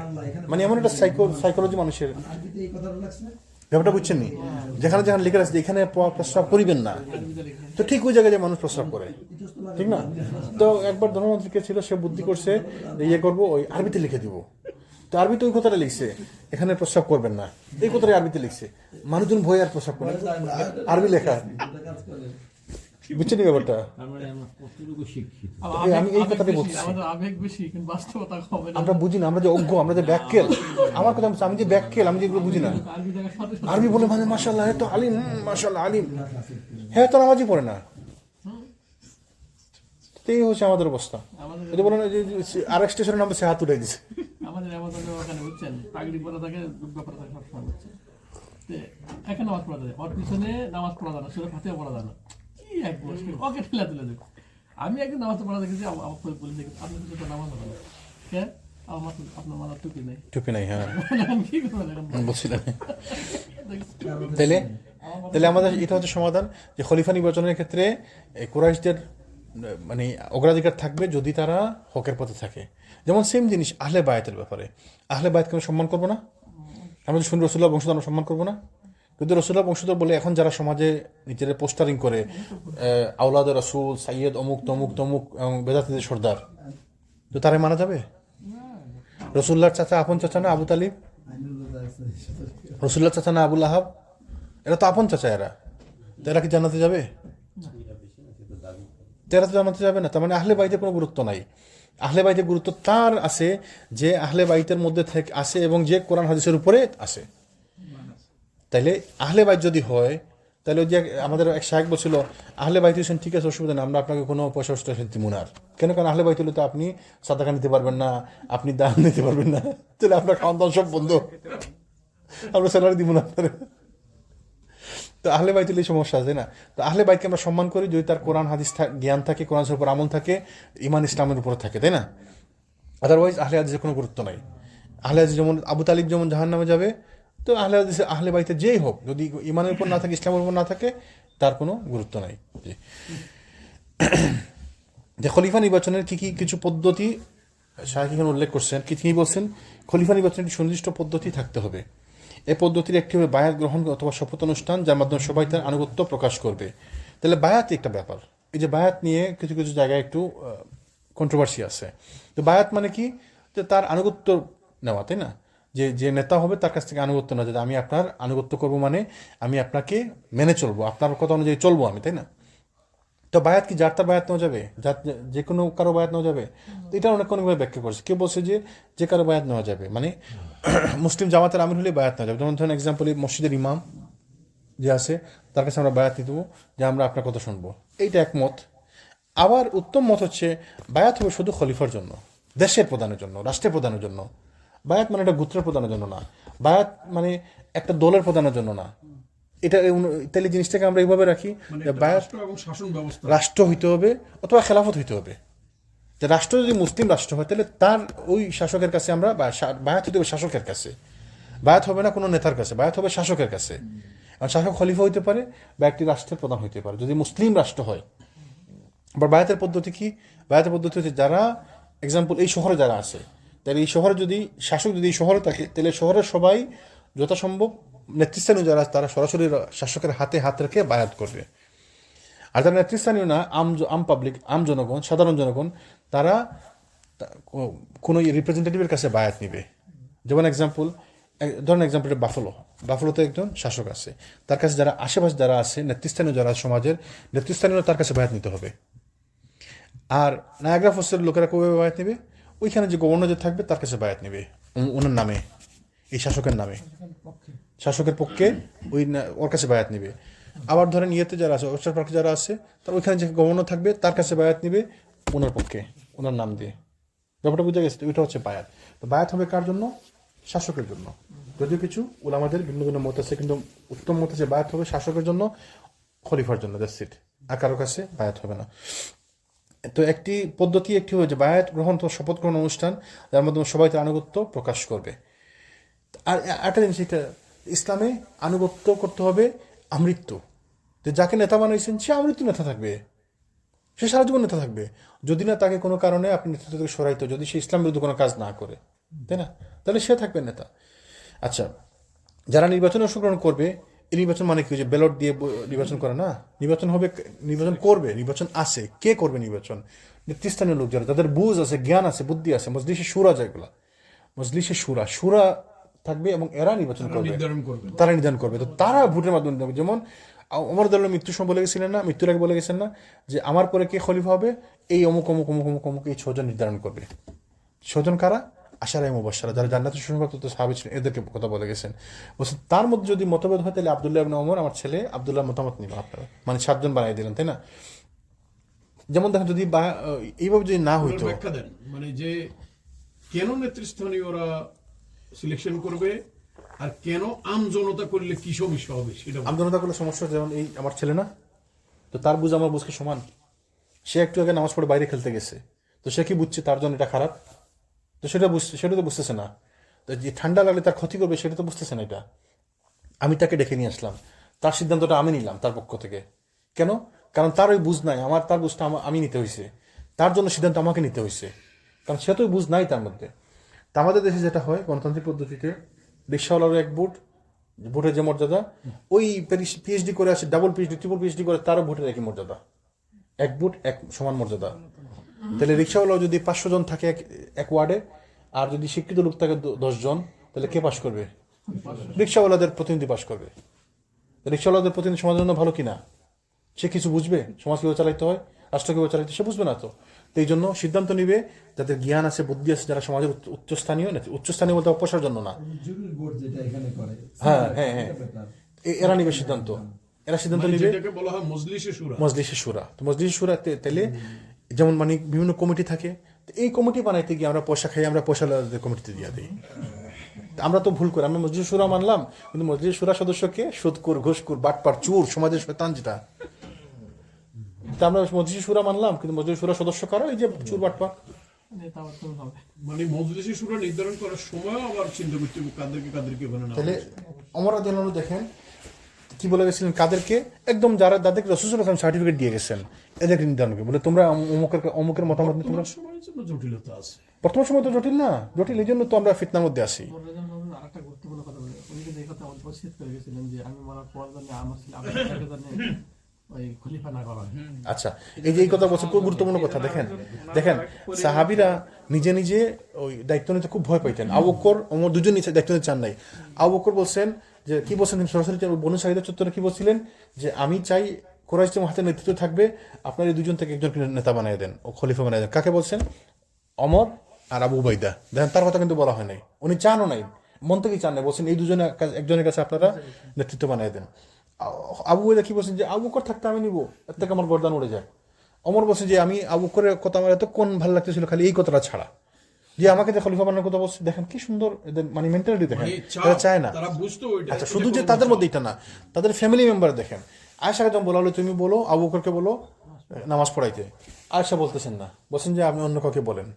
মানে এমন একটা সাইকোলজি মানুষের। ব্যাপারটা বুঝছেন নি? যেখানে যেখানে লিখে আছে এখানে প্রস্রাব করিবেন না, তো ঠিক ওই জায়গায় মানুষ প্রস্রাব করে, ঠিক না? তো একবার ধর্মমন্ত্রীকে ছিল, সে বুদ্ধি করছে ইয়ে করবো, ওই আরবিতে লিখে দিব। তো আরবিতে ওই কথাটা লিখছে, এখানে প্রস্রাব করবেন না, এই কথাটা আরবিতে লিখছে। মানুষজন ভয় আর প্রস্রাব করে, আরবি লেখা। বুঝছেন ব্যাপারটা? আমি এই কথাটা বলছি, আমরা বুঝি না, আমরা যে অজ্ঞ, আমরা যে ব্যাককেল। আমার কথা আমি যে ব্যাককেল, আমি যেগুলো বুঝি না। আরবি বলে মানে মাশাআল্লাহ এত আলিম, মাশাআল্লাহ আলিম, হ্যাঁ তো নামাজই পড়ে না। এই হচ্ছে আমাদের অবস্থা। যদি বলেন আরেক স্টেশনের নামে সে হাত উঠে দিচ্ছে। আমাদের ওখানে বুঝছেন পাগড়ি পরা থাকে, ব্যাপার থাকে সবসময় বুঝছেন। এখানে নামাজ পড়া যায়, ওর পিছনে নামাজ পড়া যায় না, সুরে ফাতিহা পড়া যায় না, কি এক মুশকিল, ওকে ঠেলা তুলে দেবে। আমি একদিন নামাজ পড়া দেখেছি, আমাকে বলে দেখি আপনি কিছু নামাজ পড়া না, কে আমার আপনার মাথার টুপি নেই, টুপি নাই। হ্যাঁ, কি করবেন বলছিলেন? তাহলে আমাদের এটা হচ্ছে সমাধান যে খলিফা নির্বাচনের ক্ষেত্রে কুরাইশদের মানে অগ্রাধিকার থাকবে যদি তারা হকের পথে থাকে। যেমন সেম জিনিস আহলে বায়াতের ব্যাপারে, আহলে বায়াতকে আমরা সম্মান করবো না? আমরা যদি শুনি রসুল্লাহ বংশধর, আমরা সম্মান করবো না? কিন্তু রসুল্লাহ বংশধর বলে এখন যারা সমাজে নিজেরা পোস্টারিং করে আওলাদ রসুল, সাইয়দ অমুক তমুক তমুক বেদাতিদের সর্দার, তো তারাই মানা যাবে? রসুল্লাহর চাচা আপন চাচা না আবু তালিব? রসুল্লাহর চাচা না আবুল আহাব? এরা তো আপন চাচা, এরা কি জান্নাতে যাবে? এরা তো জান্নাতে যাবে না। তার মানে আহলে বাইতের কোনো গুরুত্ব নাই। আহলে বাইতের গুরুত্ব তার আছে যে আহলে বাইতের মধ্যে থেকে আসে এবং যে কোরআন হাদিসের উপরে আসে। তাইলে আহলে বাইত যদি হয়, তাহলে ওই যে আমাদের এক শায়েখ বলছিল আহলে বাইত হোসেন ঠিক আছে, অসুবিধা না, আমরা আপনাকে কোনো পয়সা দিব না। কেন? কারণ আহলে বাইত হলে তো আপনি সাদাকা নিতে পারবেন না, আপনি দান নিতে পারবেন না, তাহলে আপনার খাওয়ান দাওয়ান সব বন্ধ, আমরা স্যালারি দিব না। তো আহলে বাইতুল এই সমস্যা আছে না? তো আহলে বাইতকে আমরা সম্মান করি যদি তার কোরআন হাদিস জ্ঞান থাকে, কোরআনের উপর আমল থাকে, ইমান ইসলামের উপর থাকে, তাই না? আদারওয়াইজ আহলে হাদিসের কোনো গুরুত্ব নাই। আহলে হাদিস যেমন আবু তালিব যেমন জাহান্নামে যাবে, তো আহলে হাদিস আহলে বাইতে যেই হোক যদি ইমানের উপর না থাকে, ইসলামের উপর না থাকে, তার কোনো গুরুত্ব নাই। জি। যে খলিফা নির্বাচনের কি কি কিছু পদ্ধতি শাহেখ এখানে উল্লেখ করছেন, কি তিনি বলছেন খলিফা নির্বাচনের একটি সুনির্দিষ্ট পদ্ধতি থাকতে হবে। এই পদ্ধতির একটি হবে বায়াত গ্রহণ অথবা শপথ অনুষ্ঠান, যার মাধ্যমে সবাই তার আনুগত্য প্রকাশ করবে। তাহলে বায়াত একটা ব্যাপার, এই যে বায়াত নিয়ে কিছু কিছু জায়গায় একটু কন্ট্রোভার্সি আছে। তো বায়াত মানে কি, যে তার আনুগত্য নেওয়া, তাই না? যে যে নেতা হবে তার কাছ থেকে আনুগত্য নেওয়া, যে আমি আপনার আনুগত্য করব, মানে আমি আপনাকে মেনে চলবো, আপনার কথা অনুযায়ী চলবো আমি, তাই না? তো বায়াত কি যার তার বায়াত নেওয়া যাবে, যার যে কোনো কারো বায়াত নেওয়া যাবে? তো এটা অনেকভাবে ব্যাখ্যা করছে। কেউ বলছে যে যে কারো বায়াত নেওয়া যাবে, মানে মুসলিম জামাতের আমির হলে বায়াত নেওয়া যাবে। যেমন ধরেন এক্সাম্পল, মসজিদের ইমাম যে আছে তার কাছে আমরা বায়াত নিতে দেবো যে আমরা আপনার কথা শুনবো, এইটা একমত। আবার উত্তম মত হচ্ছে বায়াত হবে শুধু খলিফার জন্য, দেশের প্রধানের জন্য, রাষ্ট্রের প্রধানের জন্য। বায়াত মানে একটা গোত্রের প্রধানের জন্য না, বায়াত মানে একটা দলের প্রধানের জন্য না। এটা তাহলে জিনিসটাকে আমরা এইভাবে রাখি যে বায়াত রাষ্ট্র হইতে হবে অথবা খেলাফত হইতে হবে। যে রাষ্ট্র যদি মুসলিম রাষ্ট্র হয় তাহলে তার ওই শাসকের কাছে আমরা বায়াত হইতে হবে, শাসকের কাছে। বায়াত হবে না কোনো নেতার কাছে, বায়াত হবে শাসকের কাছে। আর শাসক খলিফা হইতে পারে বা একটি রাষ্ট্রের প্রধান হইতে পারে যদি মুসলিম রাষ্ট্র হয়। আবার বায়াতের পদ্ধতি কি? বায়াতের পদ্ধতি হচ্ছে যারা এক্সাম্পল এই শহরে যারা আছে, তাহলে এই শহরে যদি শাসক যদি এই শহরে থাকে তাহলে শহরের সবাই যথাসম্ভব নেতৃস্থানীয় যারা তারা সরাসরি শাসকের হাতে হাত রেখে বায়াত করবে। আর যারা নেতৃস্থানীয় না, আম পাবলিক, আম জনগণ, সাধারণ জনগণ, তারা কোনো রিপ্রেজেন্টেটিভের কাছে বায়াত নিবে। যেমন এক্সাম্পল, ধরেন এক্সাম্পল বাফলোতে একজন শাসক আছে, তার কাছে যারা আশেপাশে যারা আছে নেতৃস্থানীয় যারা সমাজের নেতৃস্থানীয়, তার কাছে বায়াত নিতে হবে। আর নায়াগ্রা ফলসের লোকেরা কীভাবে বায়াত নেবে? ওইখানে যে গভর্নর যে থাকবে তার কাছে বায়াত নেবে ওনার নামে, এই শাসকের নামে, শাসকের পক্ষে ওর কাছে বায়াত নিবে। আবার ধরেন ইয়েতে যারা আছে, ওস্টার পার্কে যারা আছে, তার ওইখানে যে গভর্নর থাকবে তার কাছে বায়াত নিবে ওনার পক্ষে, ওনার নাম দিয়ে। ব্যাপারটা বুঝা গেছে? ওইটা হচ্ছে বায়াত। তো বায়াত হবে কার জন্য? শাসকের জন্য। যদিও কিছু ওলামাদের ভিন্ন ভিন্ন মত আছে, কিন্তু উত্তম মত আছে বায়াত হবে শাসকের জন্য, খলিফার জন্য, দ্যাটস ইট। আর কারো কাছে বায়াত হবে না। তো একটি পদ্ধতি একটি হয়েছে বায়াত গ্রহণ তো শপথ গ্রহণ অনুষ্ঠান, যার মাধ্যমে সবাই তার আনুগত্য প্রকাশ করবে। আর একটা জিনিস, এটা ইসলামে আনুগত্য করতে হবে আমৃত্যু। যে যাকে নেতা বানাইছেন সে আমৃত্যু নেতা থাকবে, সে সারা জীবন নেতা থাকবে, যদি না তাকে কোনো কারণে আপনি নেতৃত্ব থেকে সরাইতে, যদি সে ইসলাম বিরুদ্ধে কোনো কাজ না করে, তাই না? তাহলে সে থাকবে নেতা। আচ্ছা, যারা নির্বাচনে অংশগ্রহণ করবে, এই নির্বাচন মানে কি যে ব্যালট দিয়ে নির্বাচন করে না, নির্বাচন হবে, নির্বাচন করবে, নির্বাচন আছে। কে করবে নির্বাচন? নেতৃস্থানীয় লোক যারা, যাদের বুঝ আছে, জ্ঞান আছে, বুদ্ধি আছে, মজলিসে শুরা যেগুলা, মজলিসে শুরা থাকবে এবং এরা নির্বাচন করবে, তারা নির্ধারণ করবে। তো তারা ভোটের মাধ্যমে দেবে। যেমন ওমর রাদিয়াল্লাহু আনহু মৃত্যুর সময় বলে গেছিলেন না, মৃত্যুর আগে বলে গেছেন না যে আমার পরে কে খলিফা হবে, এই অমুক অমুক অমুক অমুক অমুক এই 6 জন নির্ধারণ করবে। 6 জন কারা? আশারায়ে মুবাশশারা, যারা জান্নাতে সুসংবাদপ্রাপ্ত সাহাবী ছিলেন, এদেরকে কথা বলে গেছেন। বলছেন তার মধ্যে যদি মতভেদ হয় তাহলে আব্দুল্লাহ ইবনে ওমর, আমার ছেলে আব্দুল্লাহ মতামত নিবেন আপনারা, মানে 7 জন বানিয়ে দিলেন, তাই না? যেমন দেখেন যদি এইভাবে যদি না হইতো, মানে যে কেন নেতৃস্থানীয়রা সিলেকশন করবে আর কেন আম জনতা করলে কি সমস্যা হবে সেটা আম জনতা করলে সমস্যা। যেমন এই আমার ছেলে না, তো তার বুঝ আমার বুঝকে সমান। সে একটু আগে নামাজ পড়ে বাইরে খেলতে গেছে, তো সে কি বুঝছে তার জন্য এটা খারাপ? তো সেটা তো বুঝতেছে না। তো যে ঠান্ডা লাগলে তার ক্ষতি করবে সেটা তো বুঝতেছে না। এটা আমি তাকে ডেকে নিয়ে আসলাম, তার সিদ্ধান্তটা আমি নিলাম তার পক্ষ থেকে। কেন? কারণ তার ওই বুঝ নাই, আমার তার বুঝটা আমি নিতে হয়েছে, তার জন্য সিদ্ধান্ত আমাকে নিতে হয়েছে, কারণ সে তো বুঝ নাই তার মধ্যে। তা আমাদের দেশে যেটা হয় গণতান্ত্রিক পদ্ধতিতে, রিক্সাওয়ালারও এক ভোট, ভোটের যে মর্যাদা, ওই পিএইচডি করে আসে, ডাবল পিএইচডি, ট্রিপল পিএইচডি করে, তারও ভোটের একই মর্যাদা, এক ভোট এক সমান মর্যাদা। তাহলে রিক্সাওয়ালাও যদি 500 জন থাকে এক ওয়ার্ডে, আর যদি শিক্ষিত লোক থাকে 10 জন, তাহলে কে পাশ করবে? রিক্সাওয়ালাদের প্রতিনিধি পাশ করবে। রিক্সাওয়ালাদের প্রতিনিধি সমাজের জন্য ভালো কিনা? সে কিছু বুঝবে? সমাজ কিভাবে চালাইতে হয়, রাষ্ট্র কিভাবে চালাইতে, সে বুঝবে না। তো এই জন্য সিদ্ধান্ত নিবে যাদের জ্ঞান আছে, বুদ্ধি আছে, যারা সমাজের উচ্চস্থানীয় বলতে অপসার জন্য না, হ্যাঁ হ্যাঁ হ্যাঁ, এরা নিবে সিদ্ধান্ত, এরা সিদ্ধান্ত নিবে, মজলিসে শুরা। তো মজলিসে শুরা তাহলে যেমন মানে বিভিন্ন কমিটি থাকে, এই কমিটি বানাইতে গিয়ে আমরা পয়সা খাই, আমরা পয়সা কমিটিতে দিয়ে দিই। আমরা তো ভুল করি, আমরা মজলিস শুরা মানলাম, কিন্তু মজলিস শুরা সদস্যকে সুদখোর, ঘুষখোর, বাটপার, চোর, সমাজের শয়তান যেটা, তা আমরা মজলিস শুরা মানলাম, কিন্তু মজলিস শুরা সদস্য কারো এই যে চোর, বাটপার। মানে মজলিসে শুরা নির্ধারণ করার সময় আবার চিন্তা করতে কাদেরকে তাহলে ওমর রাদিয়াল্লাহু আনহু দেখেন কি বলে গেছিলেন কাদেরকে, একদম যাদেরকে রাসূল সাল্লাল্লাহু আলাইহি ওয়াসাল্লাম সার্টিফিকেট দিয়ে গেছেন এদেরকে নির্ধারণকে বলে তোমরা অমুকের মতামত নিয়ে তোমরা। সময়ের জন্য জটিলতা আছে। বর্তমান সময় তো জটিল না, জটিল এই জন্য তো আমরা ফিতনার মধ্যে আছি। আরেকটা গুরুত্বপূর্ণ কথা বলে উনি কিন্তু এই কথা অবশ্যই করে গেছিলেন যে আমি মরার পর জানি আমার ছেলে আমার ছেলেকে জানি ওই খলিফা না করা হয়। আচ্ছা, এই যে এই কথা বলছে খুব গুরুত্বপূর্ণ কথা। দেখেন সাহাবীরা নিজে নিজে ওই দায়িত্ব নিতে খুব ভয় পাইতেন। আবু বকর ওমর দুজন নিচে দায়িত্ব নিতে চান নাই। আবু বকর বলছেন যে কি বলছেন সরাসরি বনু সাঈদা চত্বরে কি বলছিলেন যে আমি চাই কুরাইশ হাতে নেতৃত্ব থাকবে, আপনার এই দুজন থেকে একজনকে নেতা বানিয়ে দেন, ও খলিফা বানিয়ে দেন। কাকে বলছেন? ওমর আর আবু উবাইদা। দেখেন তার কথা কিন্তু বলা হয় নাই, উনি চানও নাই, মন থেকেই চান নাই, বলছেন এই দুজনের একজনের কাছে আপনারা নেতৃত্ব বানিয়ে দেন। আবু উবাইদা কি বলছেন যে আবু বকর থাকতে আমি নিব, এর থেকে আমার গর্দান উড়ে যায়। ওমর বলছে যে আমি আবু বকরের কথা আমার এতক্ষণ ভালো লাগতেছিল খালি এই কথাটা ছাড়া, যে আমাকে যে খলিফা বানানোর কথা বলছে। দেখেন কি সুন্দর এদের মানে মেন্টালিটি, দেখেন তারা চায় না। আচ্ছা, শুধু যে তাদের মধ্যে এটা না, তাদের ফ্যামিলি মেম্বার দেখেন। আয়েশাকে যখন বলা হলো তুমি বলো আবু বকরকে বলো নামাজ পড়াইতে, আয়েশা বলতেছেন না, বলছেন যে আপনি অন্য কাউকে বলেন।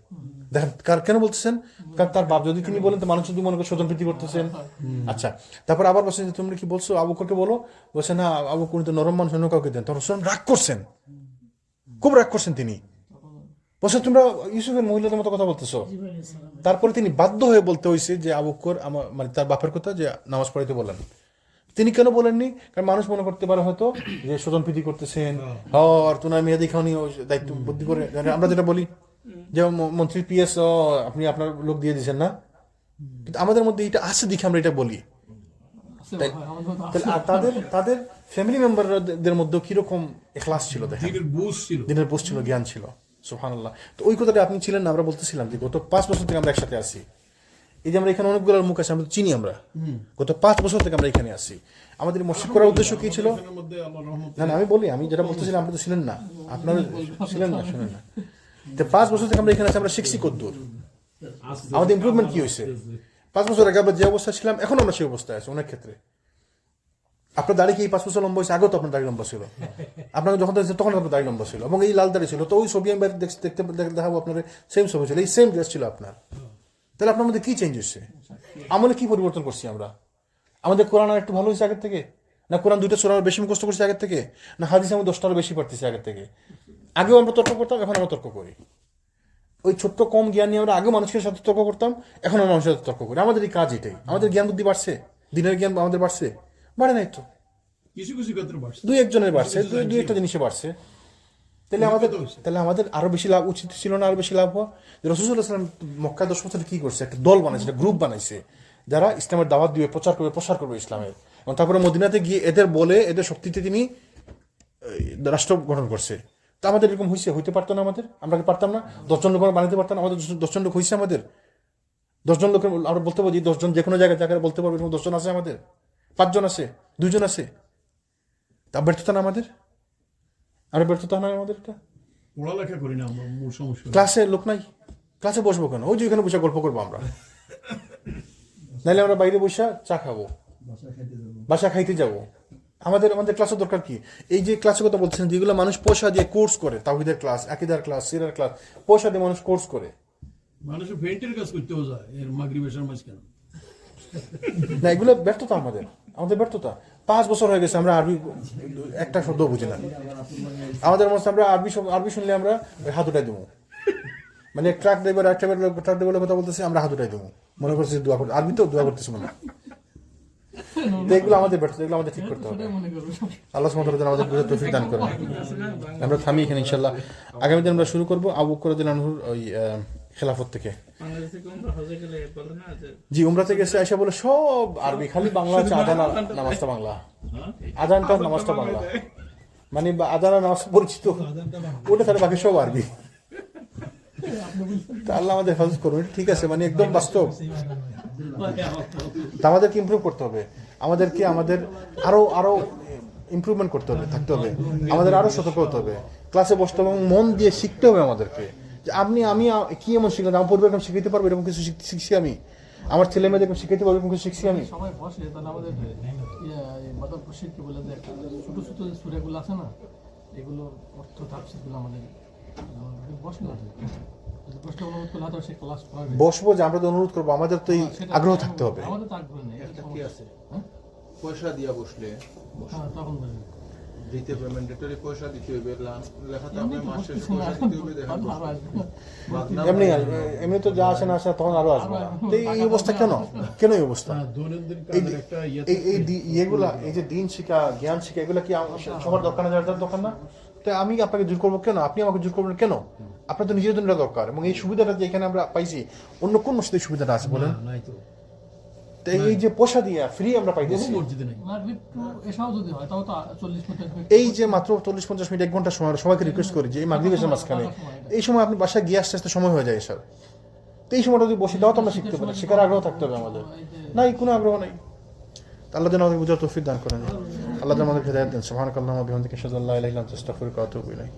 দেখেন কেন বলতেছেন? কারণ তার বাপ যদি তিনি বলেন তো মানুষ যদি মনে করে স্বজন প্রীতি করতেছেন। আচ্ছা, তারপর আবার বলছেন যে তুমি কি বলছো আবু বকরকে বলো, বলছে না আবু বকর তো নরম মানুষ, অন্য কাউকে দেন। তখন রাগ করছেন, খুব রাগ করছেন তিনি, বলছেন তোমরা ইউসুফের মহিলাদের মতো কথা বলতেছো। তারপরে তিনি বাধ্য হয়ে বলতে হয়েছে যে আবু বকর আমার মানে তার বাপের কথা যে নামাজ পড়াইতে বলেন। তিনি কেন বলেননি? কারণ মানুষ মনে করতে পারে হয়তো যে স্বজন প্রীতি করতেছেন, আর তোনার মেয়াদি খাওয়ানি দায়িত্ব বুদ্ধি করে। আমরা যেটা বলি যে মন্ত্রী পিএস আপনি আপনার লোক দিয়ে দিচ্ছেন না, কিন্তু আমাদের মধ্যে এটা আছে দেখে আমরা এটা বলি। তাদের ফ্যামিলি মেম্বারদের মধ্যে কিরকম এখলাস ছিল, দেখেন দিনের বোঝ ছিল, জ্ঞান ছিল। সুবহানাল্লাহ। তো ওই কথাটা আপনি ছিলেন না, আমরা বলতেছিলাম যে গত 5 বছর থেকে আমরা একসাথে আছি। এই যে আমরা এখানে অনেকগুলো মুখ আছে, আমরা চিনি, আমরা গত 5 বছর থেকে আমরা এখানে আছি। আমাদের মসজিদ করার উদ্দেশ্য কি ছিল? না আমি বলি, আমি যেটা বলতেছিলাম আপনি তো ছিলেন না, আপনারা ছিলেন না, শুনেন না। 5 বছর থেকে আমরা এখানে আছি, আমরা শিখছি কদ্দূর, আমাদের ইমপ্রুভমেন্ট কি হয়েছে। 5 বছর আগে আমরা যে অবস্থা ছিলাম এখন আমরা সেই অবস্থায় আছি অনেক ক্ষেত্রে। আপনার দাড়ি কি 5 বছর লম্বা হয়েছে? আগেও তো আপনার দাড়ি লম্বা ছিল, আপনাকে যখন দেখছেন তখন আপনার দাড়ি লম্বা ছিল, এবং এই লাল দাড়ি ছিল। তো ওই ছবি আমি দেখতে দেখাবো আপনার, সেম ছবি ছিল, এই সেম ড্রেস ছিল আপনার। তাহলে আপনার মধ্যে কি চেঞ্জ হচ্ছে? আমলে কি পরিবর্তন করছি আমরা? আমাদের কোরআন আর একটু ভালো হয়েছে আগের থেকে না? কোরআন 2টা সূরা বেশি মুখস্থ করছি আগের থেকে না? হাদিস আমি 10টারও বেশি পড়তেছি আগের থেকে? আগেও আমরা তর্ক করতাম, এখন আমরা তর্ক করি। ওই ছোট্ট কম জ্ঞান নিয়ে আমরা আগে মানুষের সাথে তর্ক করতাম, এখন আমরা মানুষের সাথে তর্ক করি। আমাদের এই কাজ এটাই। আমাদের জ্ঞান বুদ্ধি বাড়ছে, দিনের জ্ঞান আমাদের বাড়ছে, বাড়ে নাই তো, কিছু কিছু ক্ষেত্রে বাড়ছে, 2-1 জনের বাড়ছে, 2-1টা জিনিসে বাড়ছে। তাহলে আমাদের আরো বেশি লাভ উচিত ছিল না? আরো বেশি লাভ হওয়া। রাসূল সাল্লাল্লাহু আলাইহি ওয়াসাল্লাম মক্কা 10 বছরে কি করছে? একটা দল বানাইছে, একটা গ্রুপ বানাইছে, যারা ইসলামের দাওয়াত দিবে, প্রচার করবে ইসলামের। এবং তারপরে মদিনাতে গিয়ে এদের বলে এদের শক্তিতে তিনি রাষ্ট্র গঠন করছে। তো আমাদের এরকম হইতে পারতো না? আমরা কি পারতাম না? 10 জন লোক বানাতে পারতাম? আমাদের 10 জন লোক হয়েছে, আমাদের 10 জন লোকের আমরা বলতে পারবো 10 জন যে কোনো জায়গায় বলতে পারবো এরকম 10 জন আছে, আমাদের 5 জন আছে, 2 জন আছে। তা ব্যর্থতা না আমাদের? আমরা ব্যর্থতা না আমাদের? এটা পড়ালেখা করি না আমরা, মূল সমস্যা। ক্লাসে লোক নাই, ক্লাসে বসবো কেন? ওই যে এখানে বসে গল্প করবো আমরা, নাইলে আমরা বাইরে বসে চা খাবো, বাসা খাইতে যাবো। আমাদের ক্লাসের দরকার কি? এই যে ক্লাসের কথা বলছেন, যেগুলো মানুষ পয়সা দিয়ে কোর্স করে, তাওহীদের ক্লাস, আকীদার ক্লাস, সিরার ক্লাস, পয়সা দিয়ে মানুষ কোর্স করে। মানুষের পেইন্টের কাজ করতেও যায় এর মাগরিবের মাঝখানে। না, এগুলো ব্যর্থতা আমাদের ব্যর্থতা। 5 বছর হয়ে গেছে আমরা আরবি একটা শব্দ বুঝি না। আমাদের মধ্যে আমরা আরবি শুনলে আমরা হাত উঠাই দেবো, মানে ট্রাক ড্রাইভার কথা বলতেছি, আমরা হাত উঠাই দেবো, মনে করছি দোয়া করতে, আরবি তো দোয়া করতেছি মনে। এগুলো আমাদের ব্যর্থতা, এগুলো আমাদের ঠিক করতে হবে। আল্লাহ সুবহানাহু ওয়া তাআলা আমাদের তৌফিক দান করেন। আমরা থামি এখানে ইনশাআল্লাহ। আগামী দিন আমরা শুরু করবো আবু বকর রাদিয়াল্লাহু আনহুর ওই খেলাফত থেকে। জি, উমরা থেকে এসে আয়সা বলে সব আরবি, খালি বাংলা হচ্ছে আজান নামাজটা বাংলা, আজানটা নামাজটা বাংলা, মানে আজান নামাজ পরিচিত ওটা, তাহলে বাকি সব আরবি। আল্লাহ আমাদের হেফাজত করুন। ঠিক আছে, মানে একদম বাস্তব। আমাদেরকে ইমপ্রুভ করতে হবে, আমাদের আরো ইমপ্রুভমেন্ট করতে হবে, থাকতে হবে, আমাদের আরো সতর্ক হতে হবে, ক্লাসে বসতে হবে এবং মন দিয়ে শিখতে হবে আমাদেরকে। যে আমি কি এমন শিখলাম, আমার পরিবার শিখাইতে পারবো এরকম কিছু শিখছি আমি, আমার ছেলে মেয়েদের শিখাইতে পারবো এরকম কিছু শিখছি আমি। সবাই বসে তাহলে আমাদের মাদার বশির কি বলে যে ছোট ছোট যে সূরাগুলো আছে না, এগুলোর অর্থ তাফসীরগুলো আমাদের বসে না, বসবো যে আমরা তো অনুরোধ করবো, আমাদের তো এই আগ্রহ থাকতে হবে। পয়সা দিয়া বসলে হ্যাঁ তখন বলবেন দিতে হবে, ম্যান্ডেটরি পয়সা দিতে হবে, লেখা এমনি থাকবে তো মাস শেষে বলতেছি না, পয়সা দিতে হবে, দেখা তখন আরো আসবে। এমনি এমনি তো যা আসে না আসে তখন আরো আসবে না। তো এই অবস্থা কেন এই অবস্থা? দৈনন্দিন এই কাজের যে- একটা এগুলা এই যে দিন শিক্ষা জ্ঞান শিক্ষা এগুলা কি সবার দরকার না, যার যার দরকার না? তো আমি আপনাকে জোর করবো কেন, আপনি আমাকে জোর করবেন কেন? আপনার তো নিজের জন্য দরকার, এবং এই সুবিধাটা যে এখানে আমরা পাইছি অন্য কোন মসজিদের সুবিধাটা আছে বলেন? নাই তো তো এই যে পয়সা দিয়ে ফ্রি আমরা পাইতেছি, বহু মসজিদে নাই। মাগরিব টু এসাও যদি হয় তাও তো 40-50 মিনিট এই যে মাত্র 40-50 মিনিট 1 ঘন্টা সময় সবাইকে রিকোয়েস্ট করি যে এই মাগরিবের মাঝখানে এই সময় আপনি বাসায় গিয়ে আস্তে আস্তে সময় হয়ে যায় স্যার। তো এই সময়টা যদি বসে দাও তো আমরা শিখতে পারি, শেখার আগ্রহ থাকতে হবে আমাদের। নাই, কোনো আগ্রহ নাই। আল্লাহ যেন আমাদের বুঝার তৌফিক দান করেন, আল্লাহ যেন আমাদের হেদায়েত দেন। সুবহানাকাল্লাহুম্মা ওয়া বিহামদিকা আশহাদু আল্লা ইলাহা ইল্লা আনতা আস্তাগফিরুকা ওয়া আতুবু ইলাইক।